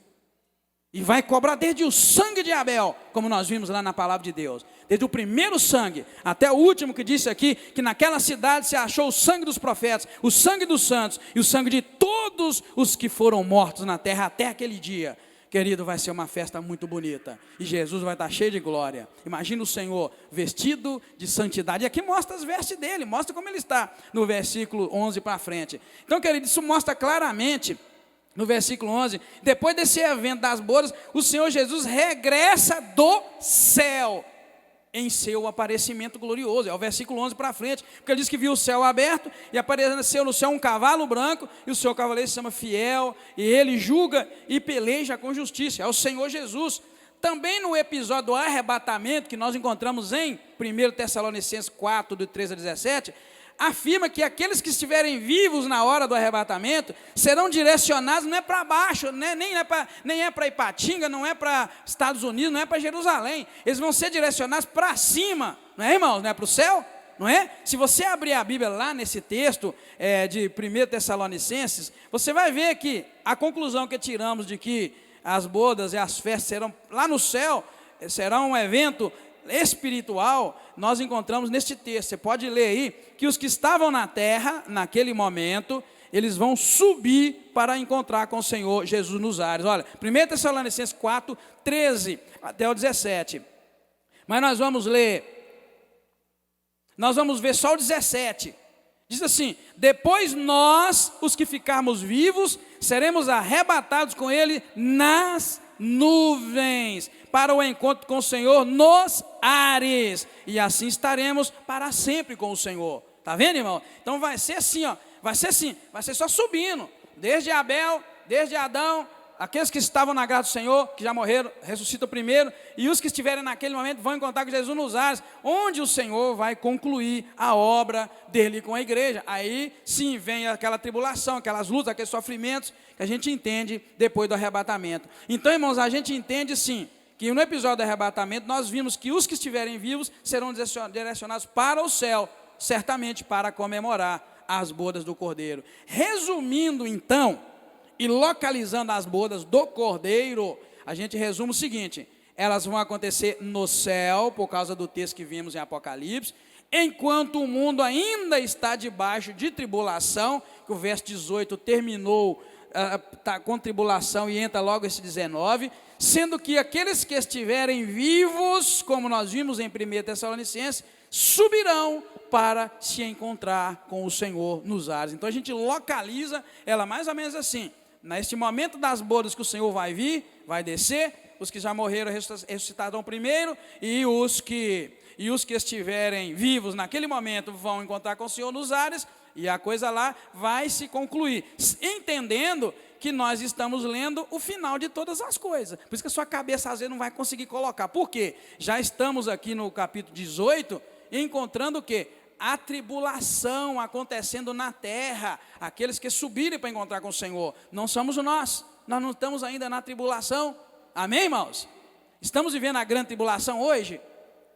A: E vai cobrar desde o sangue de Abel, como nós vimos lá na palavra de Deus. Desde o primeiro sangue, até o último que disse aqui, que naquela cidade se achou o sangue dos profetas, o sangue dos santos, e o sangue de todos os que foram mortos na terra até aquele dia. Querido, vai ser uma festa muito bonita, e Jesus vai estar cheio de glória. Imagina o Senhor vestido de santidade, e aqui mostra as vestes dele, mostra como ele está, no versículo 11 para frente. Então, querido, isso mostra claramente, no versículo 11, depois desse evento das bodas, o Senhor Jesus regressa do céu, em seu aparecimento glorioso. É o versículo 11 para frente, porque ele diz que viu o céu aberto, e apareceu no céu um cavalo branco, e o seu cavaleiro se chama Fiel, e ele julga e peleja com justiça. É o Senhor Jesus. Também no episódio do arrebatamento, que nós encontramos em 1 Tessalonicenses 4, do 13 a 17, afirma que aqueles que estiverem vivos na hora do arrebatamento serão direcionados, não é para baixo, né? nem é para Ipatinga, não é para Estados Unidos, não é para Jerusalém. Eles vão ser direcionados para cima, não é, irmãos? Não é para o céu? não é? Se você abrir a Bíblia lá nesse texto de 1 Tessalonicenses, você vai ver que a conclusão que tiramos de que as bodas e as festas serão lá no céu, será um evento espiritual, nós encontramos neste texto. Você pode ler aí que os que estavam na terra, naquele momento, eles vão subir para encontrar com o Senhor Jesus nos ares. Olha, 1 Tessalonicenses 4, 13 até o 17. Mas nós vamos ver só o 17. Diz assim: depois nós, os que ficarmos vivos, seremos arrebatados com ele nas nuvens, para o encontro com o Senhor nos ares, e assim estaremos para sempre com o Senhor. Está vendo, irmão? Então vai ser assim, ó, vai ser só subindo, desde Abel, desde Adão, aqueles que estavam na graça do Senhor, que já morreram, ressuscitam primeiro, e os que estiverem naquele momento vão encontrar com Jesus nos ares, onde o Senhor vai concluir a obra dele com a igreja. Aí sim vem aquela tribulação, aquelas lutas, aqueles sofrimentos, que a gente entende depois do arrebatamento. Então, irmãos, a gente entende sim, que no episódio do arrebatamento, nós vimos que os que estiverem vivos serão direcionados para o céu, certamente para comemorar as bodas do Cordeiro. Resumindo então, e localizando as bodas do Cordeiro, a gente resume o seguinte: elas vão acontecer no céu, por causa do texto que vimos em Apocalipse, enquanto o mundo ainda está debaixo de tribulação, que o verso 18 terminou tá com tribulação e entra logo esse 19, sendo que aqueles que estiverem vivos, como nós vimos em 1 Tessalonicenses, subirão para se encontrar com o Senhor nos ares. Então a gente localiza ela mais ou menos assim: neste momento das bodas que o Senhor vai vir, vai descer, os que já morreram ressuscitarão primeiro, e os que estiverem vivos naquele momento vão encontrar com o Senhor nos ares, e a coisa lá vai se concluir, entendendo que nós estamos lendo o final de todas as coisas. Por isso que a sua cabeça às vezes não vai conseguir colocar. Por quê? Já estamos aqui no capítulo 18, encontrando o quê? A tribulação acontecendo na terra, aqueles que subirem para encontrar com o Senhor. Não somos nós não estamos ainda na tribulação. Amém, irmãos? Estamos vivendo a grande tribulação hoje?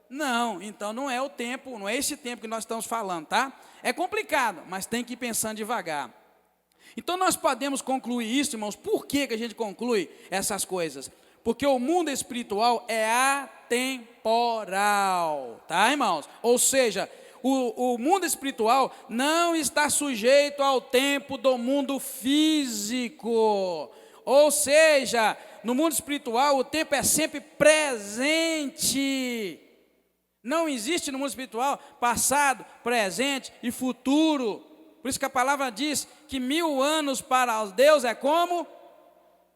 A: Não, então não é o tempo, não é esse tempo que nós estamos falando, tá? É complicado, mas tem que ir pensando devagar. Então nós podemos concluir isso, irmãos. Por que a gente conclui essas coisas? Porque o mundo espiritual é atemporal, tá, irmãos? Ou seja, o mundo espiritual não está sujeito ao tempo do mundo físico. Ou seja, no mundo espiritual o tempo é sempre presente. Não existe no mundo espiritual passado, presente e futuro. Por isso que a palavra diz que 1000 anos para Deus é como,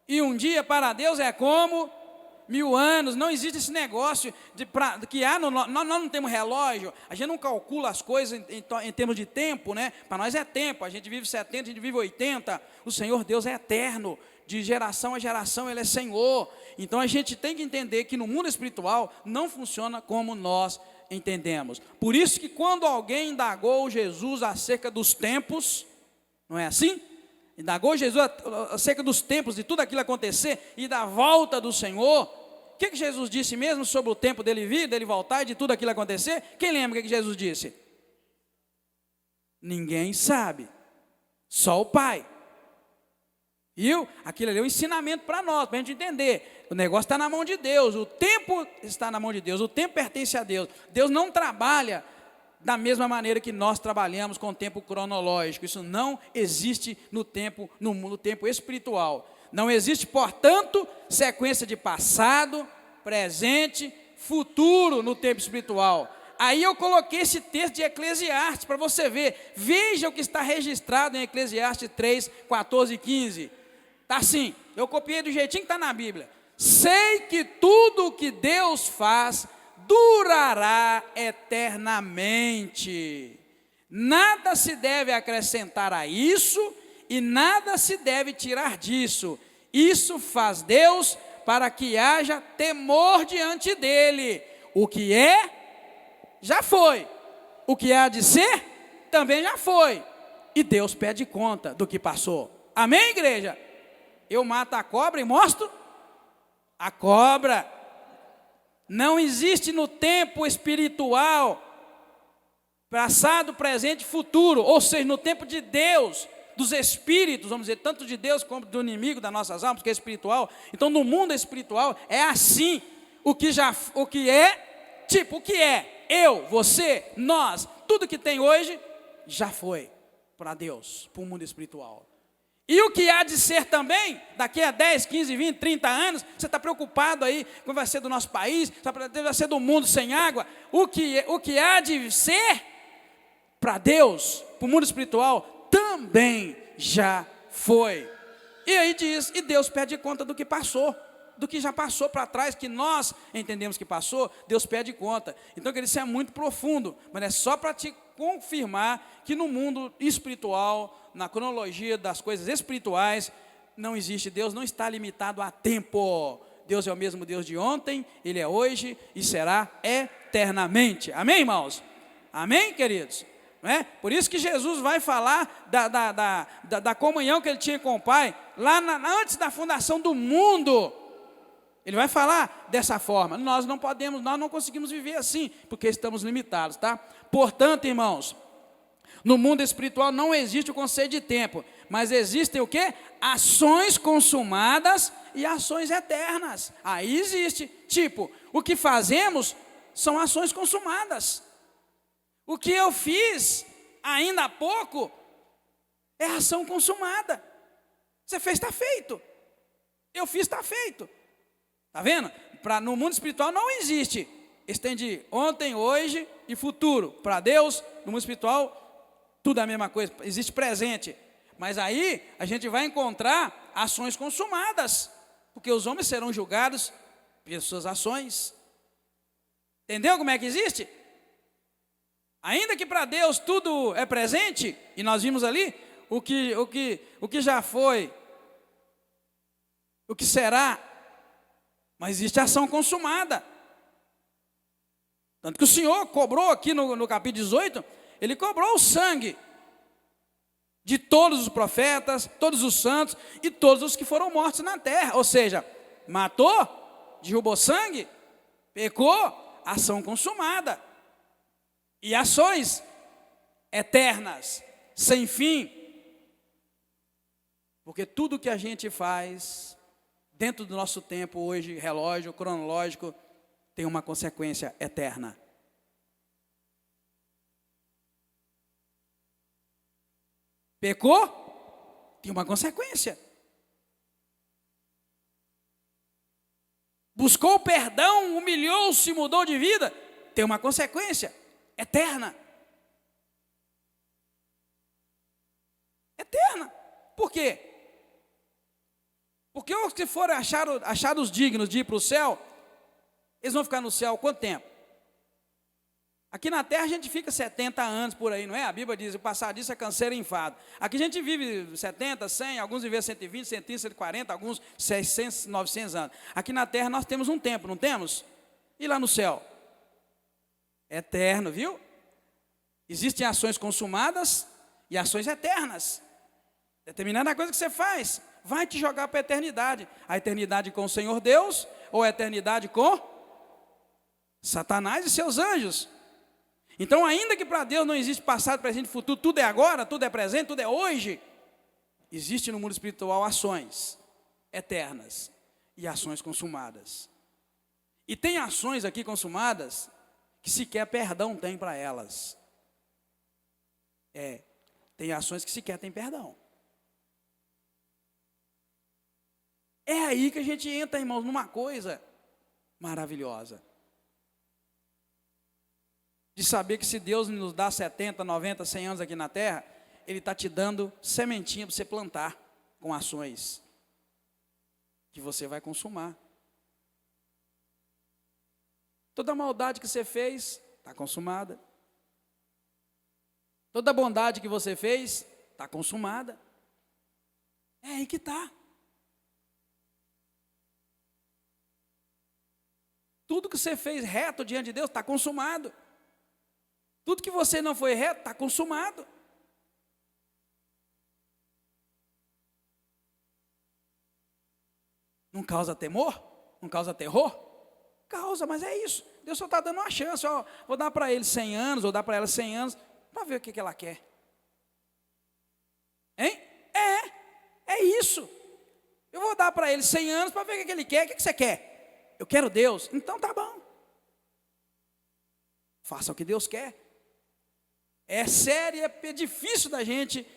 A: e um dia para Deus é como 1000 anos. Não existe esse negócio que há nós não temos relógio, a gente não calcula as coisas em termos de tempo, né? Para nós é tempo, a gente vive 70, a gente vive 80. O Senhor Deus é eterno, de geração a geração Ele é Senhor. Então a gente tem que entender que no mundo espiritual não funciona como nós entendemos. Por isso que quando alguém indagou Jesus acerca dos tempos, não é assim? Indagou Jesus acerca dos tempos, de tudo aquilo acontecer e da volta do Senhor. O que Jesus disse mesmo sobre o tempo dele vir, dele voltar e de tudo aquilo acontecer? Quem lembra o que Jesus disse? Ninguém sabe, só o Pai. Viu? Aquilo ali é um ensinamento para nós, para a gente entender. O negócio está na mão de Deus, o tempo está na mão de Deus, o tempo pertence a Deus. Deus não trabalha da mesma maneira que nós trabalhamos com o tempo cronológico. Isso não existe no tempo espiritual. Não existe, portanto, sequência de passado, presente, futuro no tempo espiritual. Aí eu coloquei esse texto de Eclesiastes para você ver. Veja o que está registrado em Eclesiastes 3, 14 e 15. Está assim, eu copiei do jeitinho que está na Bíblia. Sei que tudo o que Deus faz durará eternamente. Nada se deve acrescentar a isso e nada se deve tirar disso. Isso faz Deus para que haja temor diante dele. O que é, já foi. O que há de ser, também já foi. E Deus pede conta do que passou. Amém, igreja? Eu mato a cobra e mostro a cobra. Não existe no tempo espiritual Passado, presente e futuro, ou seja, no tempo de Deus, dos espíritos, vamos dizer, tanto de Deus como do inimigo das nossas almas, que é espiritual. Então, no mundo espiritual, é assim, o que é, eu, você, nós, tudo que tem hoje, já foi para Deus, para o mundo espiritual. E o que há de ser também, daqui a 10, 15, 20, 30 anos, você está preocupado aí, como vai ser do nosso país, vai ser do mundo sem água, o que há de ser para Deus, para o mundo espiritual, também já foi. E aí diz, e Deus pede conta do que passou, do que já passou para trás, que nós entendemos que passou, Deus pede conta. Então, isso é muito profundo, mas é só para te confirmar que no mundo espiritual, na cronologia das coisas espirituais, não existe, Deus não está limitado a tempo. Deus é o mesmo Deus de ontem, Ele é hoje e será eternamente. Amém, irmãos? Amém, queridos? Não é? Por isso que Jesus vai falar da comunhão que Ele tinha com o Pai, lá antes da fundação do mundo. Ele vai falar dessa forma. Nós não conseguimos viver assim, porque estamos limitados, tá? Portanto, irmãos, no mundo espiritual não existe o conceito de tempo, mas existem o quê? Ações consumadas e ações eternas. Aí existe, tipo, o que fazemos são ações consumadas. O que eu fiz ainda há pouco é ação consumada. Você fez, está feito. Eu fiz, está feito. Está vendo? No mundo espiritual não existe. Estende ontem, hoje e futuro. Para Deus, no mundo espiritual, tudo é a mesma coisa. Existe presente. Mas aí a gente vai encontrar ações consumadas. Porque os homens serão julgados pelas suas ações. Entendeu como é que existe? Ainda que para Deus tudo é presente, e nós vimos ali, o que já foi, o que será, mas existe ação consumada. Tanto que o Senhor cobrou aqui no capítulo 18, Ele cobrou o sangue de todos os profetas, todos os santos e todos os que foram mortos na terra. Ou seja, matou, derrubou sangue, pecou, ação consumada. E ações eternas, sem fim. Porque tudo que a gente faz dentro do nosso tempo hoje, relógio cronológico, tem uma consequência eterna. Pecou? Tem uma consequência. Buscou perdão, humilhou-se, mudou de vida, tem uma consequência eterna. Eterna. Por quê? Porque os que forem achados dignos de ir para o céu, eles vão ficar no céu quanto tempo? Aqui na terra a gente fica 70 anos por aí, não é? A Bíblia diz, o passar disso é canseiro e enfado. Aqui a gente vive 70, 100, alguns vivem 120, 130, 140, alguns 600, 900 anos. Aqui na terra nós temos um tempo, não temos? E lá no céu? Eterno, viu? Existem ações consumadas e ações eternas. Determinada coisa que você faz vai te jogar para a eternidade. A eternidade com o Senhor Deus ou a eternidade com Satanás e seus anjos. Então, ainda que para Deus não existe passado, presente e futuro, tudo é agora, tudo é presente, tudo é hoje, existe no mundo espiritual ações eternas e ações consumadas. E tem ações aqui consumadas que sequer perdão tem para elas. Tem ações que sequer tem perdão. É aí que a gente entra, irmãos, numa coisa maravilhosa. De saber que se Deus nos dá 70, 90, 100 anos aqui na terra, Ele está te dando sementinha para você plantar com ações que você vai consumar. Toda maldade que você fez, está consumada. Toda bondade que você fez, está consumada. É aí que está. Tudo que você fez reto diante de Deus, está consumado. Tudo que você não foi reto, está consumado. Não causa temor? Não causa terror? Causa, mas é isso. Deus só está dando uma chance, ó, vou dar para ele 100 anos, vou dar para ela 100 anos, para ver o que ela quer. Hein? É isso. Eu vou dar para ele 100 anos para ver o que ele quer. O que você quer? Eu quero Deus. Então tá bom. Faça o que Deus quer. É sério, é difícil da gente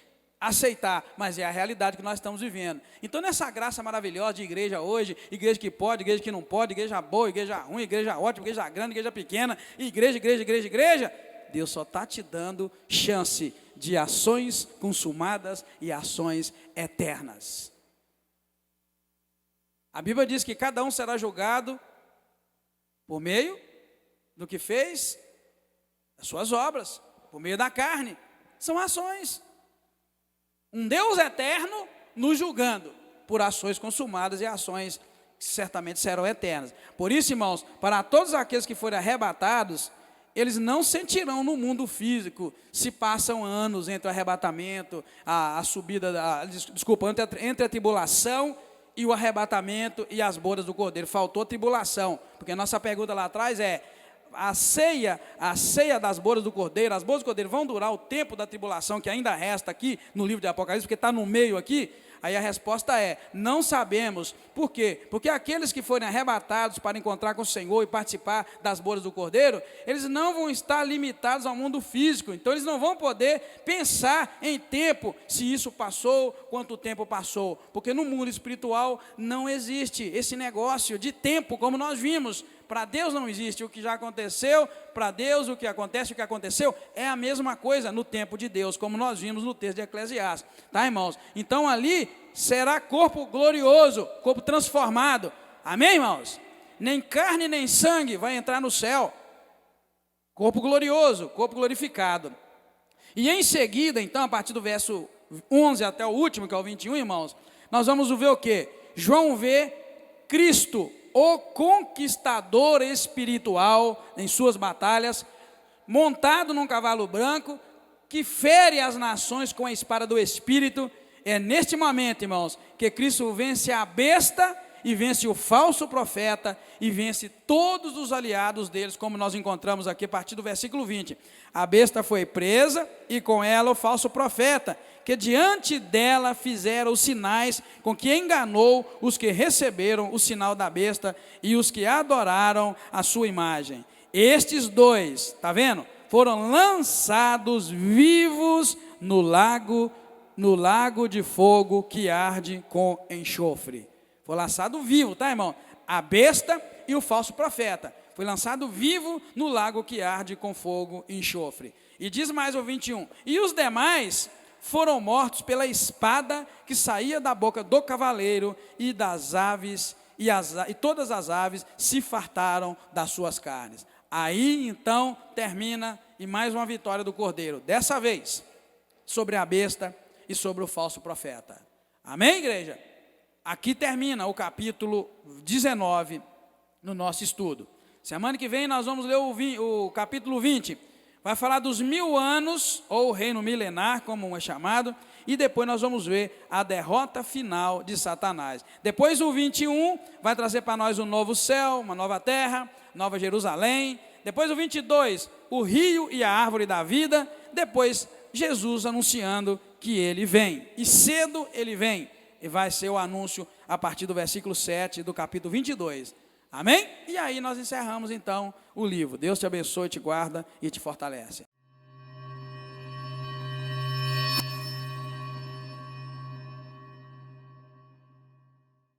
A: aceitar, mas é a realidade que nós estamos vivendo. Então nessa graça maravilhosa de igreja hoje, igreja que pode, igreja que não pode, igreja boa, igreja ruim, igreja ótima, igreja grande, igreja pequena, igreja, Deus só está te dando chance de ações consumadas e ações eternas. A Bíblia diz que cada um será julgado por meio do que fez, das suas obras, por meio da carne. São ações. Um Deus eterno nos julgando por ações consumadas e ações que certamente serão eternas. Por isso, irmãos, para todos aqueles que forem arrebatados, eles não sentirão no mundo físico se passam anos entre o arrebatamento, a subida, entre a tribulação e o arrebatamento e as bodas do Cordeiro. Faltou a tribulação, porque a nossa pergunta lá atrás é: a ceia das bodas do Cordeiro, as bodas do Cordeiro vão durar o tempo da tribulação que ainda resta aqui no livro de Apocalipse, porque está no meio aqui? Aí a resposta é: não sabemos. Por quê? Porque aqueles que forem arrebatados para encontrar com o Senhor e participar das bodas do Cordeiro, eles não vão estar limitados ao mundo físico. Então eles não vão poder pensar em tempo, se isso passou, quanto tempo passou. Porque no mundo espiritual não existe esse negócio de tempo, como nós vimos. Para Deus não existe o que já aconteceu, para Deus o que acontece, o que aconteceu, é a mesma coisa no tempo de Deus, como nós vimos no texto de Eclesiastes, tá, irmãos? Então ali será corpo glorioso, corpo transformado, amém, irmãos? Nem carne nem sangue vai entrar no céu, corpo glorioso, corpo glorificado. E em seguida, então, a partir do verso 11 até o último, que é o 21, irmãos, nós vamos ver o quê? João vê Cristo, o conquistador espiritual em suas batalhas, montado num cavalo branco, que fere as nações com a espada do Espírito. É neste momento, irmãos, que Cristo vence a besta e vence o falso profeta e vence todos os aliados deles, como nós encontramos aqui a partir do versículo 20. A besta foi presa e com ela o falso profeta, que diante dela fizeram os sinais com que enganou os que receberam o sinal da besta e os que adoraram a sua imagem. Estes dois, está vendo? Foram lançados vivos no lago de fogo que arde com enxofre. Foi lançado vivo, tá, irmão? A besta e o falso profeta. Foi lançado vivo no lago que arde com fogo e enxofre. E diz mais o 21. E os demais foram mortos pela espada que saía da boca do cavaleiro e das aves, e todas as aves se fartaram das suas carnes. Aí, então, termina e mais uma vitória do Cordeiro. Dessa vez, sobre a besta e sobre o falso profeta. Amém, igreja? Aqui termina o capítulo 19 no nosso estudo. Semana que vem nós vamos ler o capítulo 20. Vai falar dos 1000 anos, ou o reino milenar, como é chamado. E depois nós vamos ver a derrota final de Satanás. Depois o 21 vai trazer para nós um novo céu, uma nova terra, Nova Jerusalém. Depois o 22, o rio e a árvore da vida. Depois Jesus anunciando que ele vem. E cedo ele vem. E vai ser o anúncio a partir do versículo 7 do capítulo 22. Amém? E aí nós encerramos então o livro. Deus te abençoe, te guarda e te fortalece.